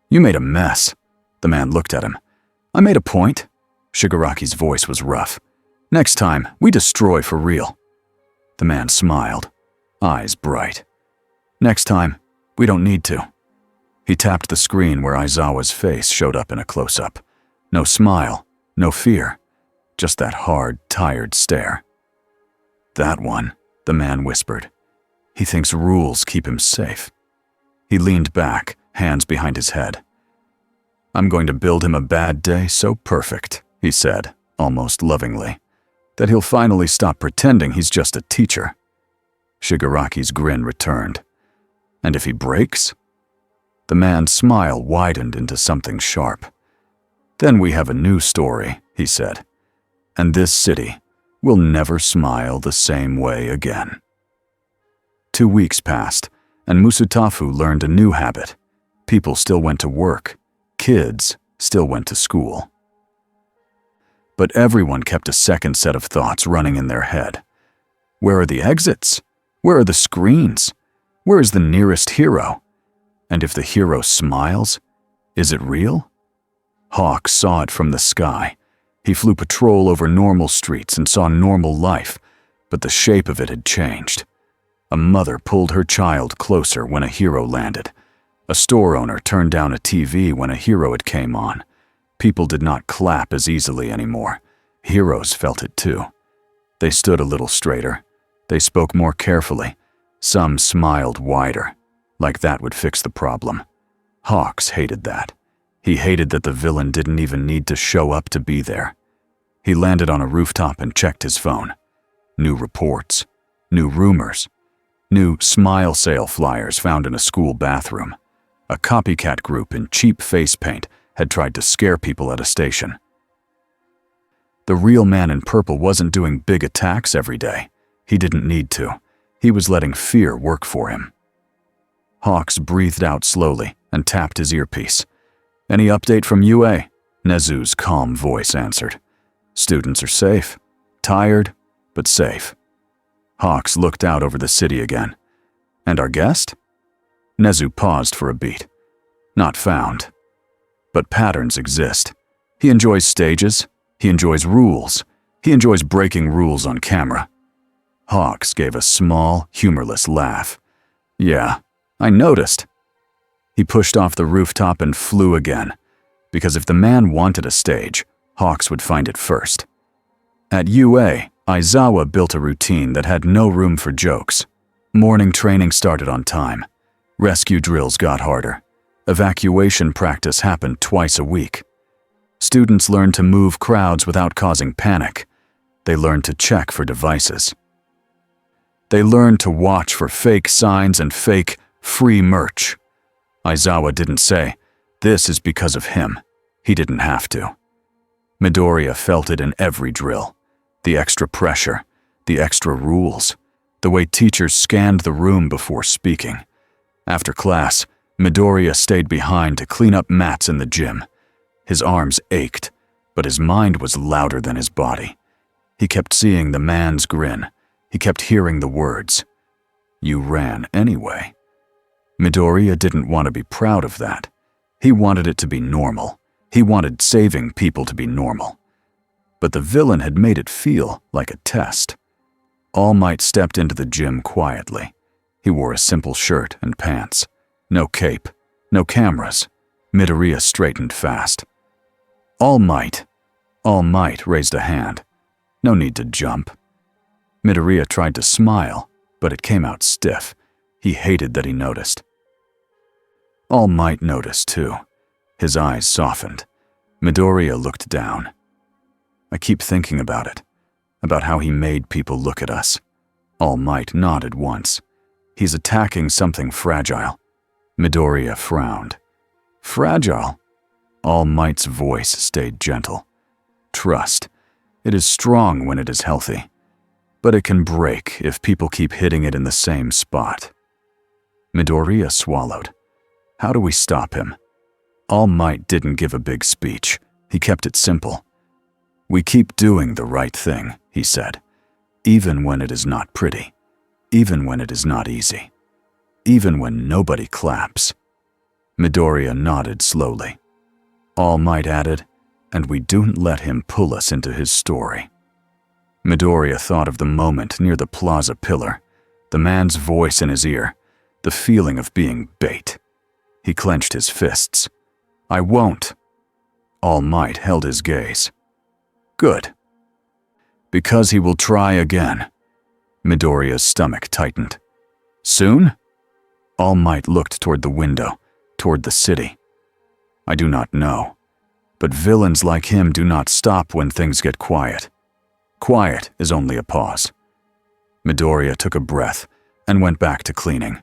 "You made a mess." The man looked at him. "I made a point." Shigaraki's voice was rough. "Next time, we destroy for real." The man smiled, eyes bright. "Next time, we don't need to." He tapped the screen where Aizawa's face showed up in a close-up. No smile, no fear, just that hard, tired stare. "That one," the man whispered. "He thinks rules keep him safe." He leaned back, hands behind his head. "I'm going to build him a bad day so perfect," he said, almost lovingly, "that he'll finally stop pretending he's just a teacher." Shigaraki's grin returned. "And if he breaks?" The man's smile widened into something sharp. "Then we have a new story," he said. "And this city will never smile the same way again." 2 weeks passed, and Musutafu learned a new habit. People still went to work. Kids still went to school. But everyone kept a second set of thoughts running in their head. Where are the exits? Where are the screens? Where is the nearest hero? And if the hero smiles, is it real? Hawk saw it from the sky. He flew patrol over normal streets and saw normal life, but the shape of it had changed. A mother pulled her child closer when a hero landed. A store owner turned down a TV when a hero had came on. People did not clap as easily anymore. Heroes felt it too. They stood a little straighter. They spoke more carefully. Some smiled wider, like that would fix the problem. Hawks hated that. He hated that the villain didn't even need to show up to be there. He landed on a rooftop and checked his phone. New reports, new rumors, new smile sale flyers found in a school bathroom. A copycat group in cheap face paint had tried to scare people at a station. The real man in purple wasn't doing big attacks every day. He didn't need to. He was letting fear work for him. Hawks breathed out slowly and tapped his earpiece. "Any update from UA?" Nezu's calm voice answered. "Students are safe. Tired, but safe." Hawks looked out over the city again. "And our guest?" Nezu paused for a beat. "Not found. But patterns exist. He enjoys stages. He enjoys rules. He enjoys breaking rules on camera." Hawks gave a small, humorless laugh. "Yeah, I noticed." He pushed off the rooftop and flew again, because if the man wanted a stage, Hawks would find it first. At UA, Aizawa built a routine that had no room for jokes. Morning training started on time. Rescue drills got harder. Evacuation practice happened twice a week. Students learned to move crowds without causing panic. They learned to check for devices. They learned to watch for fake signs and fake free merch. Aizawa didn't say, "This is because of him." He didn't have to. Midoriya felt it in every drill. The extra pressure, the extra rules, the way teachers scanned the room before speaking. After class, Midoriya stayed behind to clean up mats in the gym. His arms ached, but his mind was louder than his body. He kept seeing the man's grin. He kept hearing the words, "You ran anyway." Midoriya didn't want to be proud of that. He wanted it to be normal. He wanted saving people to be normal. But the villain had made it feel like a test. All Might stepped into the gym quietly. He wore a simple shirt and pants. No cape, no cameras. Midoriya straightened fast. All Might raised a hand. No need to jump. Midoriya tried to smile, but it came out stiff. He hated that he noticed. All Might noticed, too. His eyes softened. Midoriya looked down. I keep thinking about it, about how he made people look at us. All Might nodded once. He's attacking something fragile. Midoriya frowned. Fragile? All Might's voice stayed gentle. Trust. It is strong when it is healthy, but it can break if people keep hitting it in the same spot. Midoriya swallowed. How do we stop him? All Might didn't give a big speech. He kept it simple. We keep doing the right thing, he said, even when it is not pretty, even when it is not easy, even when nobody claps. Midoriya nodded slowly. All Might added, and we don't let him pull us into his story. Midoriya thought of the moment near the plaza pillar, the man's voice in his ear, the feeling of being bait. He clenched his fists. I won't. All Might held his gaze. Good. Because he will try again. Midoriya's stomach tightened. Soon? All Might looked toward the window, toward the city. I do not know, but villains like him do not stop when things get quiet. Quiet is only a pause. Midoriya took a breath and went back to cleaning.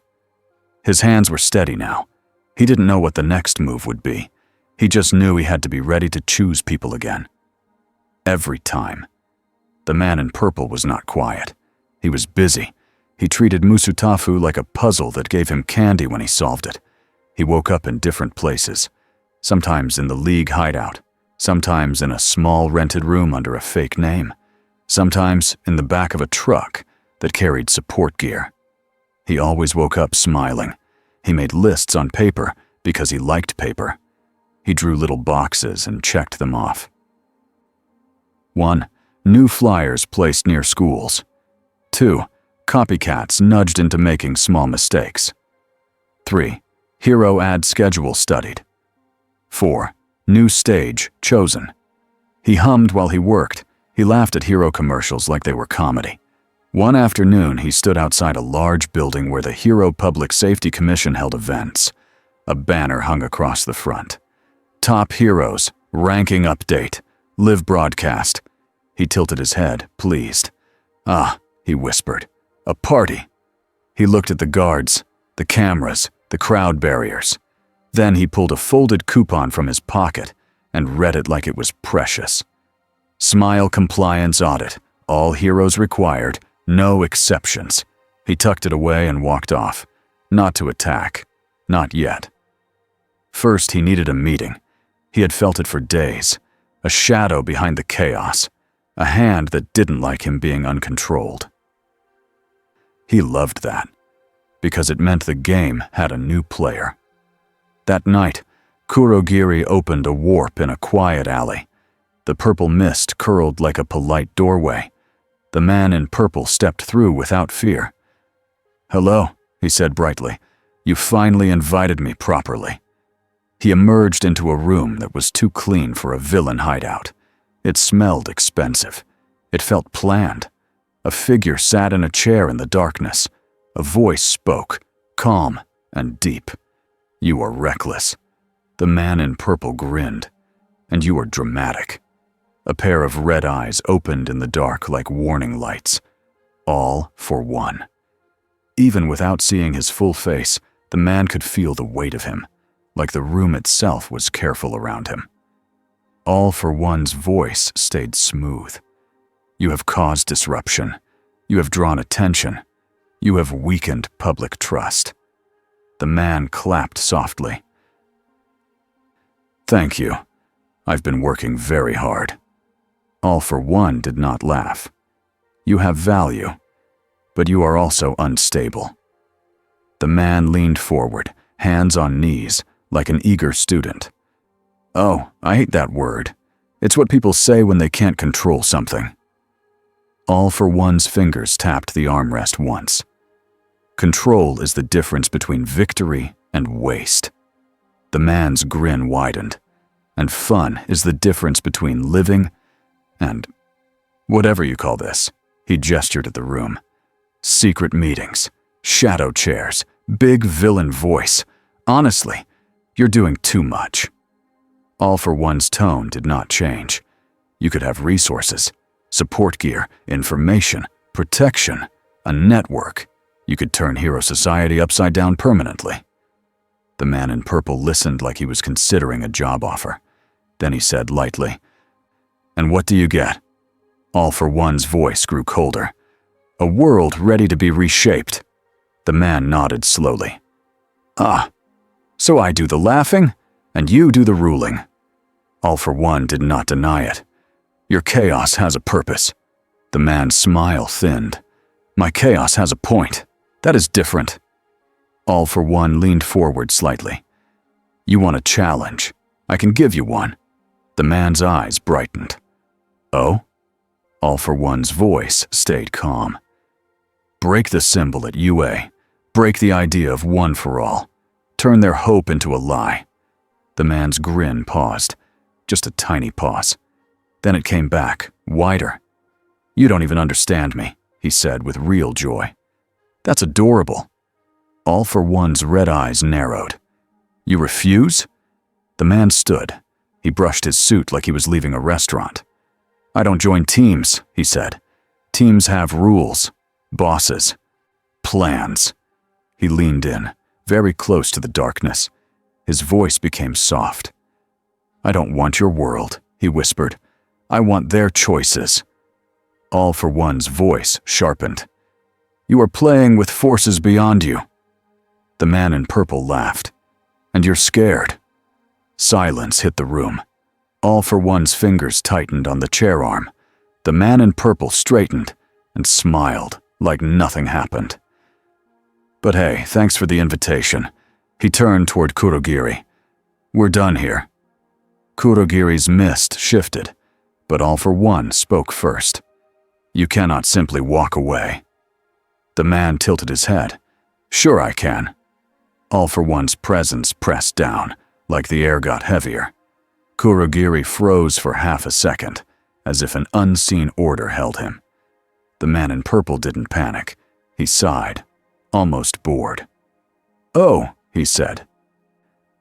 His hands were steady now. He didn't know what the next move would be. He just knew he had to be ready to choose people again. Every time. The man in purple was not quiet. He was busy. He treated Musutafu like a puzzle that gave him candy when he solved it. He woke up in different places, sometimes in the League hideout, sometimes in a small rented room under a fake name, sometimes in the back of a truck that carried support gear. He always woke up smiling. He made lists on paper because he liked paper. He drew little boxes and checked them off. 1. New flyers placed near schools. 2. Copycats nudged into making small mistakes. 3. Hero ad schedule studied. 4. New stage chosen. He hummed while he worked. He laughed at hero commercials like they were comedy. One afternoon, he stood outside a large building where the Hero Public Safety Commission held events. A banner hung across the front. Top heroes, ranking update, live broadcast. He tilted his head, pleased. Ah, he whispered. A party. He looked at the guards, the cameras, the crowd barriers. Then he pulled a folded coupon from his pocket and read it like it was precious. Smile compliance audit. All heroes required. No exceptions. He tucked it away and walked off. Not to attack. Not yet. First, he needed a meeting. He had felt it for days. A shadow behind the chaos. A hand that didn't like him being uncontrolled. He loved that, because it meant the game had a new player. That night, Kurogiri opened a warp in a quiet alley. The purple mist curled like a polite doorway. The man in purple stepped through without fear. Hello, he said brightly. You finally invited me properly. He emerged into a room that was too clean for a villain hideout. It smelled expensive. It felt planned. A figure sat in a chair in the darkness. A voice spoke, calm and deep. You are reckless. The man in purple grinned. And you are dramatic. A pair of red eyes opened in the dark like warning lights. All for one. Even without seeing his full face, the man could feel the weight of him, like the room itself was careful around him. All for One's voice stayed smooth. You have caused disruption. You have drawn attention. You have weakened public trust. The man clapped softly. Thank you. I've been working very hard. All for One did not laugh. You have value, but you are also unstable. The man leaned forward, hands on knees, like an eager student. Oh, I hate that word. It's what people say when they can't control something. All for One's fingers tapped the armrest once. Control is the difference between victory and waste. The man's grin widened. And fun is the difference between living and whatever you call this. He gestured at the room. Secret meetings, shadow chairs, big villain voice. Honestly, you're doing too much. All for One's tone did not change. You could have resources, support gear, information, protection, a network. You could turn Hero Society upside down permanently. The man in purple listened like he was considering a job offer. Then he said lightly, "And what do you get?" All for One's voice grew colder. "A world ready to be reshaped." The man nodded slowly. "Ah, so I do the laughing, and you do the ruling." All for One did not deny it. "Your chaos has a purpose." The man's smile thinned. "My chaos has a point. That is different." All for One leaned forward slightly. "You want a challenge? I can give you one." The man's eyes brightened. "Oh?" All for One's voice stayed calm. "Break the symbol at UA. Break the idea of one for all. Turn their hope into a lie." The man's grin paused. Just a tiny pause. Then it came back, wider. "You don't even understand me," he said with real joy. "That's adorable." All for One's red eyes narrowed. "You refuse?" The man stood. He brushed his suit like he was leaving a restaurant. "I don't join teams," he said. "Teams have rules, bosses, plans." He leaned in, very close to the darkness. His voice became soft. "I don't want your world," he whispered. "I want their choices." All for One's voice sharpened. "You are playing with forces beyond you." The man in purple laughed. "And you're scared." Silence hit the room. All for One's fingers tightened on the chair arm. The man in purple straightened and smiled like nothing happened. "But hey, thanks for the invitation." He turned toward Kurogiri. "We're done here." Kurogiri's mist shifted, but All for One spoke first. "You cannot simply walk away." The man tilted his head. "Sure I can." All for One's presence pressed down, like the air got heavier. Kurogiri froze for half a second, as if an unseen order held him. The man in purple didn't panic. He sighed, almost bored. "Oh," he said.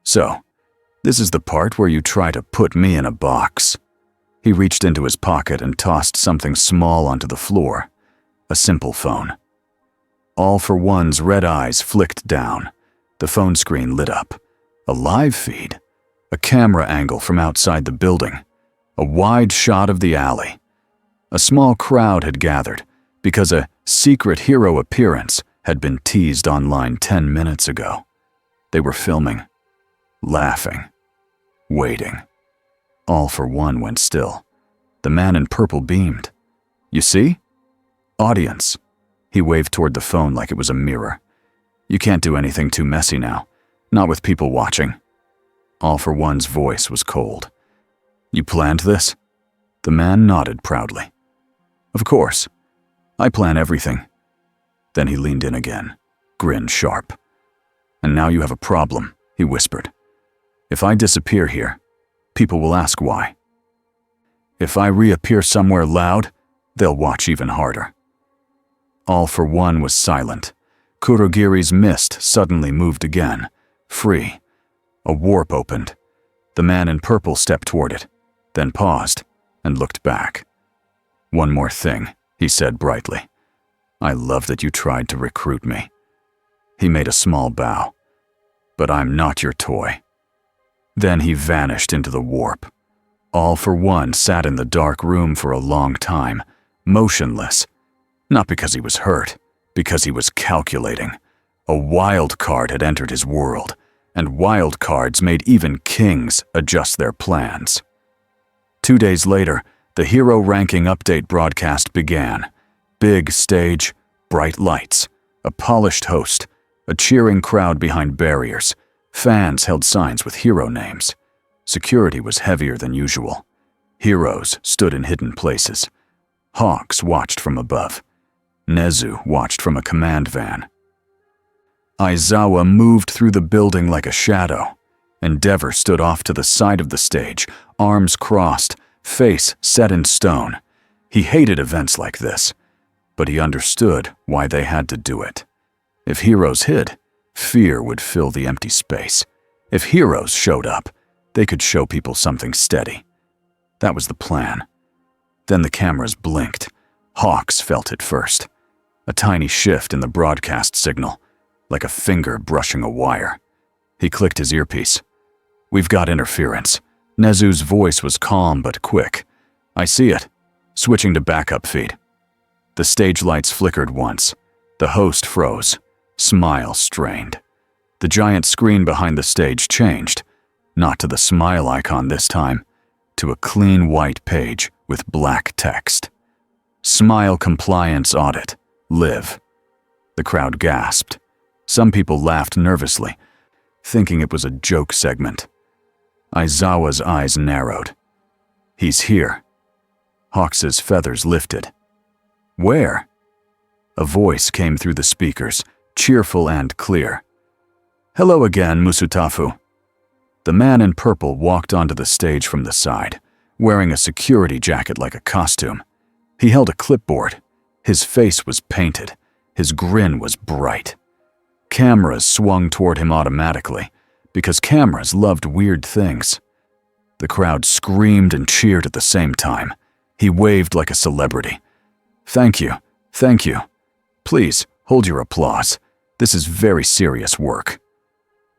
"So, this is the part where you try to put me in a box." He reached into his pocket and tossed something small onto the floor. A simple phone. All for One's red eyes flicked down. The phone screen lit up. A live feed. A camera angle from outside the building. A wide shot of the alley. A small crowd had gathered because a secret hero appearance had been teased online 10 minutes ago. They were filming, laughing, waiting. All for One went still. The man in purple beamed. "You see? Audience." He waved toward the phone like it was a mirror. "You can't do anything too messy now, not with people watching." All for One's voice was cold. "You planned this?" The man nodded proudly. "Of course. I plan everything." Then he leaned in again, grin sharp. "And now you have a problem," he whispered. "If I disappear here, people will ask why. If I reappear somewhere loud, they'll watch even harder." All for One was silent. Kurogiri's mist suddenly moved again, free. A warp opened. The man in purple stepped toward it, then paused and looked back. "One more thing," he said brightly. "I love that you tried to recruit me." He made a small bow. "But I'm not your toy." Then he vanished into the warp. All for One sat in the dark room for a long time, motionless. Not because he was hurt, because he was calculating. A wild card had entered his world, and wild cards made even kings adjust their plans. 2 days later, the hero ranking update broadcast began. Big stage, bright lights, a polished host, a cheering crowd behind barriers. Fans held signs with hero names. Security was heavier than usual. Heroes stood in hidden places. Hawks watched from above. Nezu watched from a command van. Aizawa moved through the building like a shadow. Endeavor stood off to the side of the stage, arms crossed, face set in stone. He hated events like this. but he understood why they had to do it. If heroes hid, fear would fill the empty space. If heroes showed up, they could show people something steady. That was the plan. Then the cameras blinked. Hawks felt it first. A tiny shift in the broadcast signal, like a finger brushing a wire. He clicked his earpiece. "We've got interference." Nezu's voice was calm but quick. "I see it." Switching to backup feed. The stage lights flickered once. The host froze. Smile strained. The giant screen behind the stage changed, not to the smile icon this time, to a clean white page with black text. "Smile compliance audit. Live." The crowd gasped. Some people laughed nervously, thinking it was a joke segment. Aizawa's eyes narrowed. "He's here." Hawks's feathers lifted. "Where?" A voice came through the speakers, cheerful and clear. "Hello again, Musutafu." The man in purple walked onto the stage from the side, wearing a security jacket like a costume. He held a clipboard. His face was painted. His grin was bright. Cameras swung toward him automatically, because cameras loved weird things. The crowd screamed and cheered at the same time. He waved like a celebrity. "Thank you, thank you. Please, hold your applause. This is very serious work."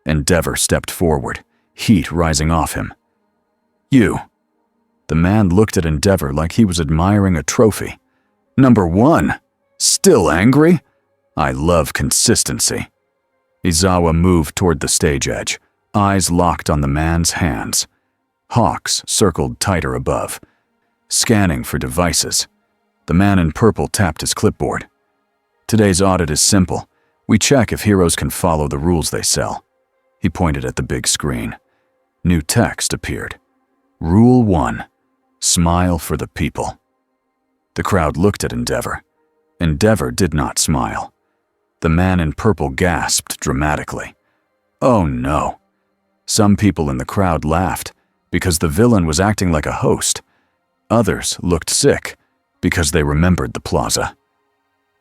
Endeavor stepped forward, heat rising off him. "You." The man looked at Endeavor like he was admiring a trophy. "Number 1? Still angry? I love consistency." Izawa moved toward the stage edge, eyes locked on the man's hands. Hawks circled tighter above, scanning for devices. The man in purple tapped his clipboard. "Today's audit is simple. We check if heroes can follow the rules they sell." He pointed at the big screen. New text appeared. Rule 1. Smile for the people. The crowd looked at Endeavor. Endeavor did not smile. The man in purple gasped dramatically. "Oh no." Some people in the crowd laughed because the villain was acting like a host. Others looked sick because they remembered the plaza.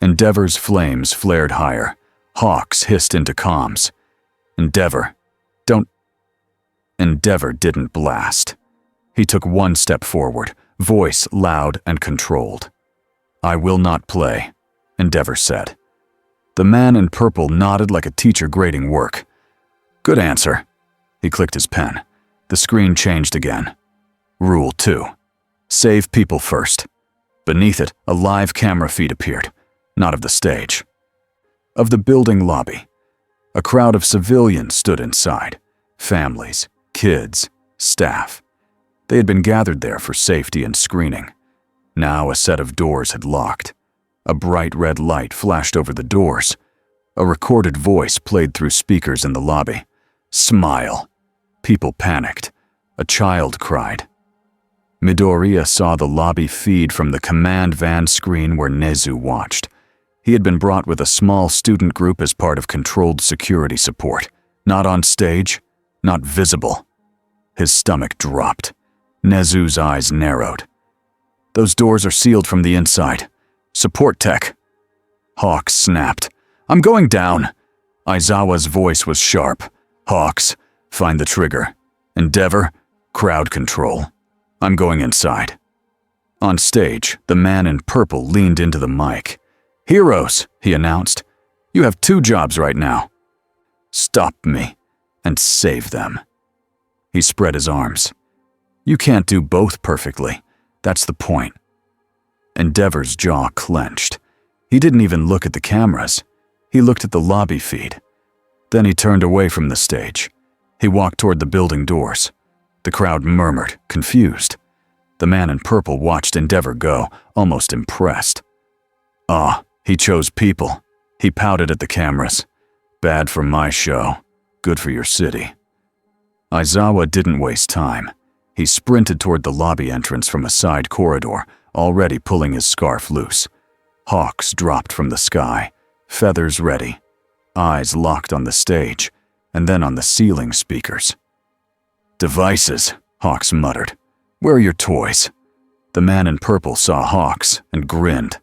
Endeavor's flames flared higher. Hawks hissed into comms. "Endeavor, don't..." Endeavor didn't blast. He took one step forward, voice loud and controlled. "I will not play," Endeavor said. The man in purple nodded like a teacher grading work. "Good answer." He clicked his pen. The screen changed again. Rule 2. Save people first. Beneath it, a live camera feed appeared, not of the stage. Of the building lobby. A crowd of civilians stood inside. Families, kids, staff. They had been gathered there for safety and screening. Now a set of doors had locked. A bright red light flashed over the doors. A recorded voice played through speakers in the lobby. "Smile." People panicked. A child cried. Midoriya saw the lobby feed from the command van screen where Nezu watched. He had been brought with a small student group as part of controlled security support. Not on stage, not visible. His stomach dropped. Nezu's eyes narrowed. "Those doors are sealed from the inside. Support tech." Hawks snapped. "I'm going down." Aizawa's voice was sharp. "Hawks, find the trigger. Endeavor, crowd control. I'm going inside." On stage, the man in purple leaned into the mic. "Heroes," he announced. "You have 2 jobs right now. Stop me and save them." He spread his arms. "You can't do both perfectly. That's the point." Endeavor's jaw clenched. He didn't even look at the cameras. He looked at the lobby feed. Then he turned away from the stage. He walked toward the building doors. The crowd murmured, confused. The man in purple watched Endeavor go, almost impressed. "Ah, he chose people." He pouted at the cameras. "Bad for my show. Good for your city." Aizawa didn't waste time. He sprinted toward the lobby entrance from a side corridor, already pulling his scarf loose. Hawks dropped from the sky, feathers ready, eyes locked on the stage, and then on the ceiling speakers. "Devices," Hawks muttered. "Where are your toys?" The man in purple saw Hawks and grinned.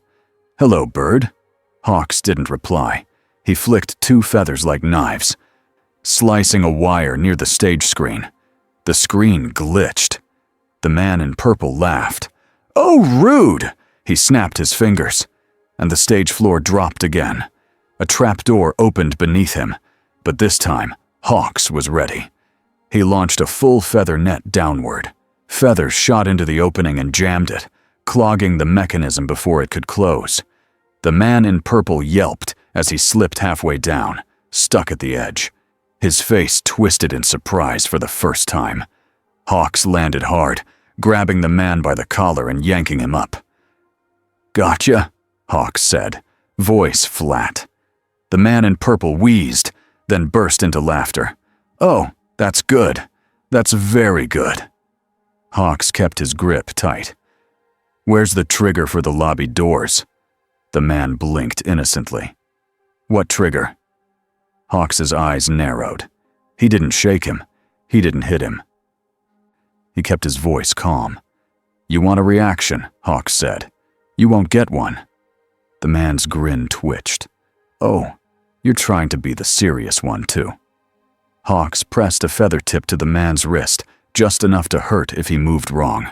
"Hello, bird." Hawks didn't reply. He flicked 2 feathers like knives, slicing a wire near the stage screen. The screen glitched. The man in purple laughed. "Oh, rude!" He snapped his fingers, and the stage floor dropped again. A trapdoor opened beneath him, but this time, Hawks was ready. He launched a full feather net downward. Feathers shot into the opening and jammed it, clogging the mechanism before it could close. The man in purple yelped as he slipped halfway down, stuck at the edge. His face twisted in surprise for the first time. Hawks landed hard, grabbing the man by the collar and yanking him up. "Gotcha," Hawks said, voice flat. The man in purple wheezed, then burst into laughter. "Oh, that's good. That's very good." Hawks kept his grip tight. "Where's the trigger for the lobby doors?" The man blinked innocently. "What trigger?" Hawks's eyes narrowed. He didn't shake him. He didn't hit him. He kept his voice calm. "You want a reaction," Hawks said. "You won't get one." The man's grin twitched. "Oh, you're trying to be the serious one, too." Hawks pressed a feather tip to the man's wrist, just enough to hurt if he moved wrong.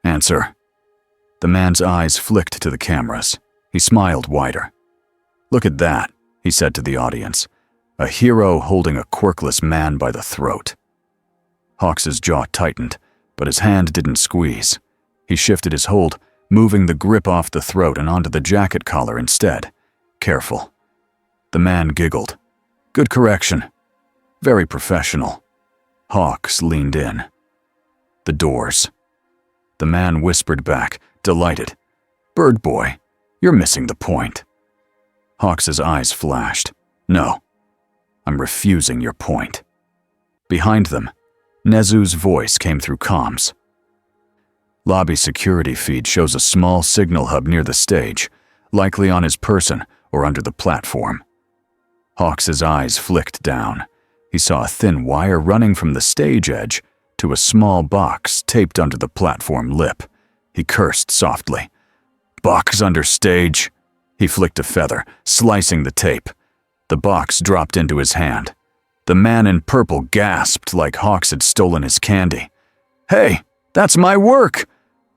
"Answer." The man's eyes flicked to the cameras. He smiled wider. "Look at that," he said to the audience. "A hero holding a quirkless man by the throat." Hawks's jaw tightened, but his hand didn't squeeze. He shifted his hold, moving the grip off the throat and onto the jacket collar instead. Careful. The man giggled. "Good correction. Very professional." Hawks leaned in. "The doors." The man whispered back, delighted. "Bird boy, you're missing the point." Hawks's eyes flashed. "No, I'm refusing your point." Behind them, Nezu's voice came through comms. "Lobby security feed shows a small signal hub near the stage, likely on his person or under the platform." Hawks's eyes flicked down. He saw a thin wire running from the stage edge to a small box taped under the platform lip. He cursed softly. "Box under stage." He flicked a feather, slicing the tape. The box dropped into his hand. The man in purple gasped like Hawks had stolen his candy. "Hey, that's my work!"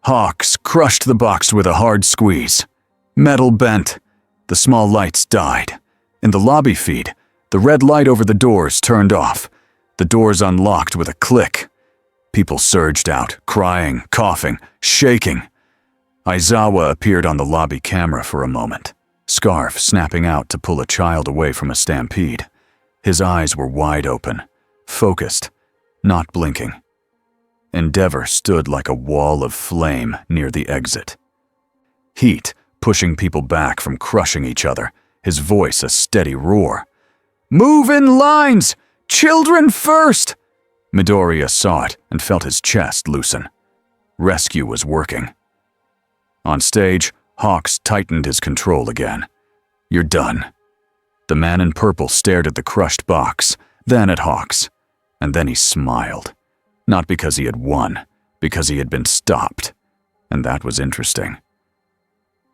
Hawks crushed the box with a hard squeeze. Metal bent. The small lights died. In the lobby feed, the red light over the doors turned off. The doors unlocked with a click. People surged out, crying, coughing, shaking. Aizawa appeared on the lobby camera for a moment, scarf snapping out to pull a child away from a stampede. His eyes were wide open, focused, not blinking. Endeavor stood like a wall of flame near the exit. Heat pushing people back from crushing each other, his voice a steady roar. "Move in lines! Children first!" Midoriya saw it and felt his chest loosen. Rescue was working. On stage, Hawks tightened his control again. "You're done." The man in purple stared at the crushed box, then at Hawks, and then he smiled. Not because he had won, because he had been stopped. And that was interesting.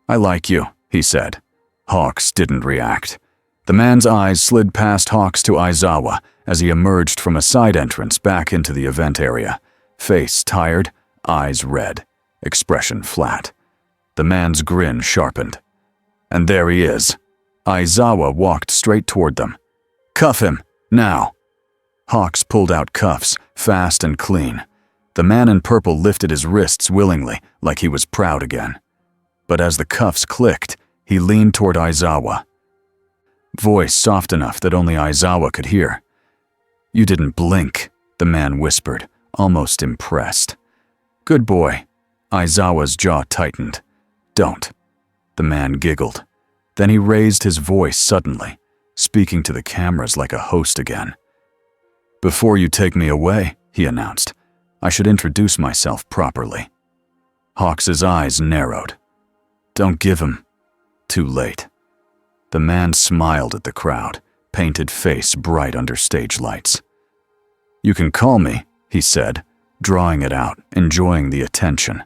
"I like you," he said. Hawks didn't react. The man's eyes slid past Hawks to Aizawa as he emerged from a side entrance back into the event area. Face tired, eyes red, expression flat. The man's grin sharpened. "And there he is." Aizawa walked straight toward them. "Cuff him, now." Hawks pulled out cuffs, fast and clean. The man in purple lifted his wrists willingly, like he was proud again. But as the cuffs clicked, he leaned toward Aizawa. Voice soft enough that only Aizawa could hear. "You didn't blink," the man whispered, almost impressed. "Good boy." Aizawa's jaw tightened. "Don't." The man giggled. Then he raised his voice suddenly, speaking to the cameras like a host again. "Before you take me away," he announced, "I should introduce myself properly." Hawks's eyes narrowed. "Don't give him." Too late. The man smiled at the crowd, painted face bright under stage lights. "You can call me," he said, drawing it out, enjoying the attention.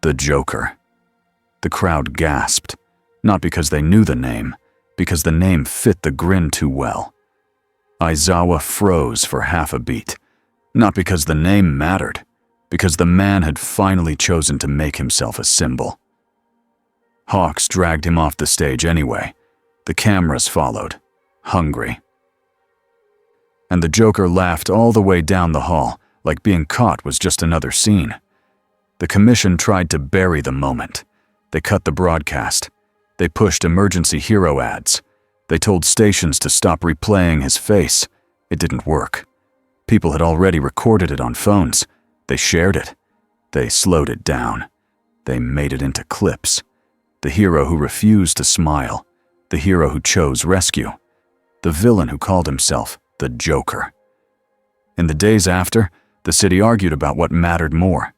"The Joker." The crowd gasped, not because they knew the name, because the name fit the grin too well. Aizawa froze for half a beat, not because the name mattered, because the man had finally chosen to make himself a symbol. Hawks dragged him off the stage anyway. The cameras followed, hungry. And the Joker laughed all the way down the hall, like being caught was just another scene. The commission tried to bury the moment. They cut the broadcast. They pushed emergency hero ads. They told stations to stop replaying his face. It didn't work. People had already recorded it on phones. They shared it. They slowed it down. They made it into clips. The hero who refused to smile. The hero who chose rescue. The villain who called himself the Joker. In the days after, the city argued about what mattered more.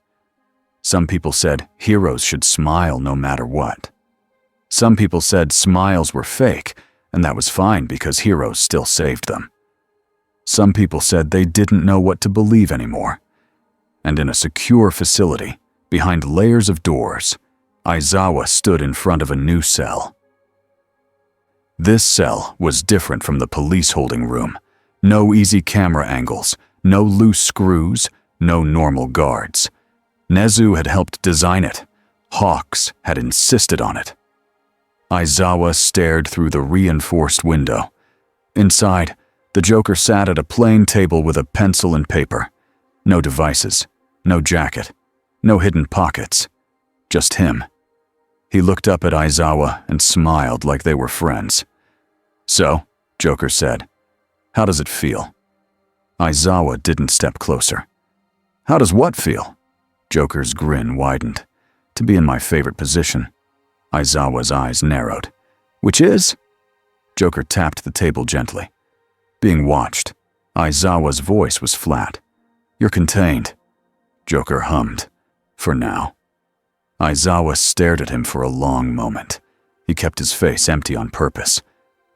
Some people said heroes should smile no matter what. Some people said smiles were fake, and that was fine because heroes still saved them. Some people said they didn't know what to believe anymore. And in a secure facility, behind layers of doors, Aizawa stood in front of a new cell. This cell was different from the police holding room. No easy camera angles, no loose screws, no normal guards. Nezu had helped design it. Hawks had insisted on it. Aizawa stared through the reinforced window. Inside, the Joker sat at a plain table with a pencil and paper. No devices, no jacket, no hidden pockets. Just him. He looked up at Aizawa and smiled like they were friends. "So," Joker said, "how does it feel?" Aizawa didn't step closer. "How does what feel?" Joker's grin widened. "To be in my favorite position." Aizawa's eyes narrowed. "Which is?" Joker tapped the table gently. "Being watched." Aizawa's voice was flat. "You're contained." Joker hummed. "For now." Aizawa stared at him for a long moment. He kept his face empty on purpose.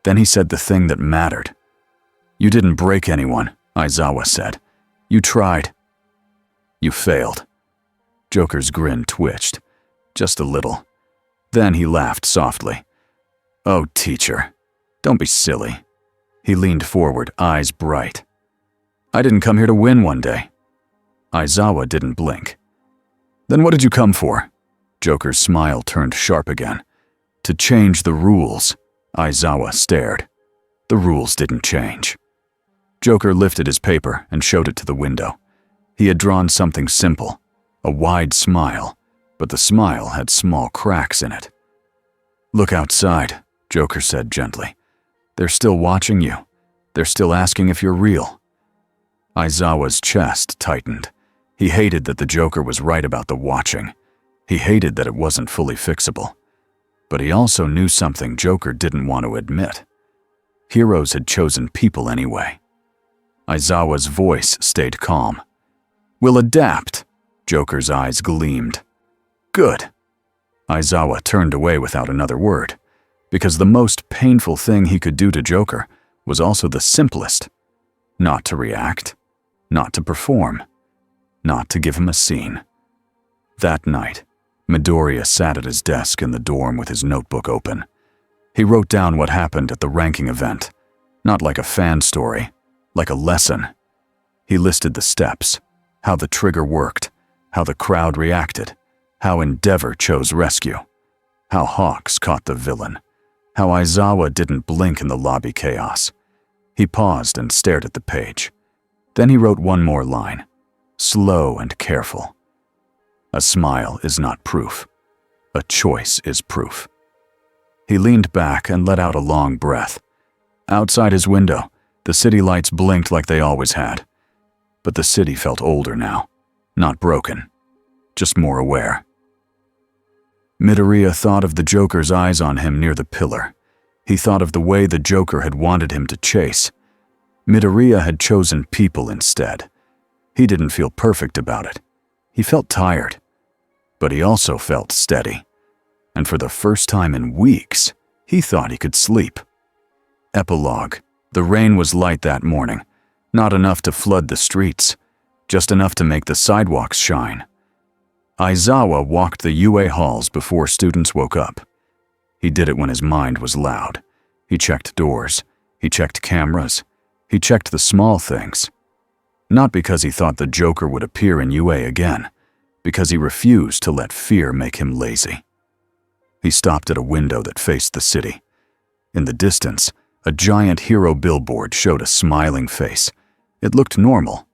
Then he said the thing that mattered. "You didn't break anyone," Aizawa said. "You tried." "You failed." Joker's grin twitched. Just a little. Then he laughed softly. "Oh, teacher, don't be silly." He leaned forward, eyes bright. "I didn't come here to win one day." Aizawa didn't blink. "Then what did you come for?" Joker's smile turned sharp again. "To change the rules." Aizawa stared. The rules didn't change. Joker lifted his paper and showed it to the window. He had drawn something simple, a wide smile, but the smile had small cracks in it. "Look outside," Joker said gently. "They're still watching you. They're still asking if you're real." Aizawa's chest tightened. He hated that the Joker was right about the watching. He hated that it wasn't fully fixable. But he also knew something Joker didn't want to admit. Heroes had chosen people anyway. Aizawa's voice stayed calm. "We'll adapt." Joker's eyes gleamed. "Good." Aizawa turned away without another word, because the most painful thing he could do to Joker was also the simplest. Not to react, not to perform, not to give him a scene. That night, Midoriya sat at his desk in the dorm with his notebook open. He wrote down what happened at the ranking event, not like a fan story, like a lesson. He listed the steps, how the trigger worked, how the crowd reacted, how Endeavor chose rescue, how Hawks caught the villain, how Aizawa didn't blink in the lobby chaos. He paused and stared at the page. Then he wrote one more line, slow and careful. "A smile is not proof. A choice is proof." He leaned back and let out a long breath. Outside his window, the city lights blinked like they always had. But the city felt older now, not broken, just more aware. Midoriya thought of the Joker's eyes on him near the pillar. He thought of the way the Joker had wanted him to chase. Midoriya had chosen people instead. He didn't feel perfect about it. He felt tired. But he also felt steady. And for the first time in weeks, he thought he could sleep. Epilogue. The rain was light that morning. Not enough to flood the streets. Just enough to make the sidewalks shine. Aizawa walked the UA halls before students woke up. He did it when his mind was loud. He checked doors. He checked cameras. He checked the small things. Not because he thought the Joker would appear in UA again, because he refused to let fear make him lazy. He stopped at a window that faced the city. In the distance, a giant hero billboard showed a smiling face. It looked normal.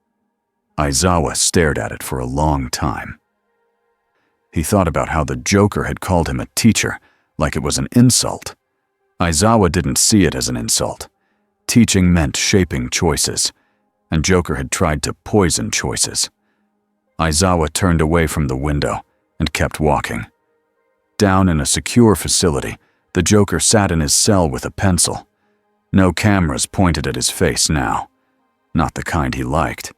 Aizawa stared at it for a long time. He thought about how the Joker had called him a teacher, like it was an insult. Aizawa didn't see it as an insult. Teaching meant shaping choices, and Joker had tried to poison choices. Aizawa turned away from the window and kept walking. Down in a secure facility, the Joker sat in his cell with a pencil. No cameras pointed at his face now. Not the kind he liked.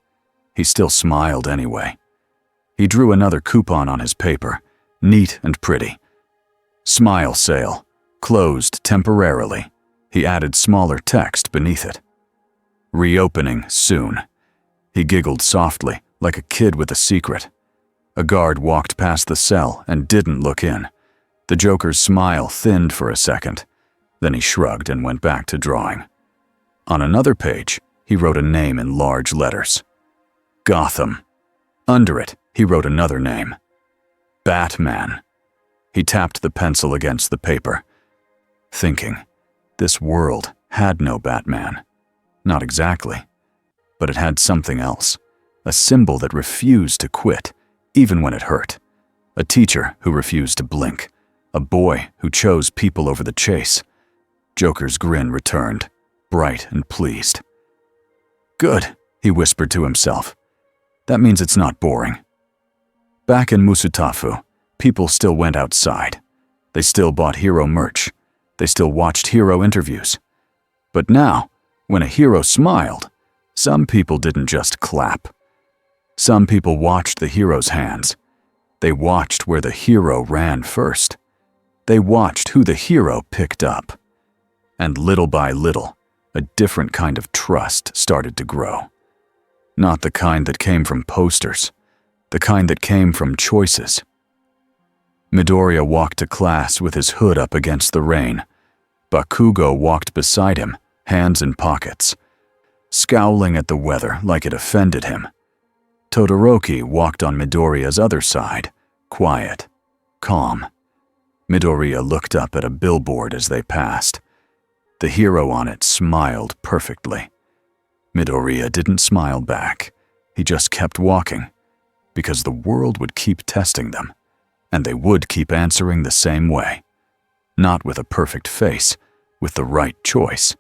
He still smiled anyway. He drew another coupon on his paper, neat and pretty. Smile sale, closed temporarily. He added smaller text beneath it. Reopening soon. He giggled softly, like a kid with a secret. A guard walked past the cell and didn't look in. The Joker's smile thinned for a second. Then he shrugged and went back to drawing. On another page, he wrote a name in large letters. Gotham. Under it, he wrote another name. Batman. He tapped the pencil against the paper, thinking, this world had no Batman. Not exactly, but it had something else. A symbol that refused to quit, even when it hurt. A teacher who refused to blink. A boy who chose people over the chase. Joker's grin returned, bright and pleased. Good, he whispered to himself. That means it's not boring. Back in Musutafu, people still went outside. They still bought hero merch. They still watched hero interviews. But now, when a hero smiled, some people didn't just clap. Some people watched the hero's hands. They watched where the hero ran first. They watched who the hero picked up. And little by little, a different kind of trust started to grow. Not the kind that came from posters, the kind that came from choices. Midoriya walked to class with his hood up against the rain. Bakugo walked beside him, hands in pockets, scowling at the weather like it offended him. Todoroki walked on Midoriya's other side, quiet, calm. Midoriya looked up at a billboard as they passed. The hero on it smiled perfectly. Midoriya didn't smile back. He just kept walking, because the world would keep testing them, and they would keep answering the same way. Not with a perfect face, with the right choice.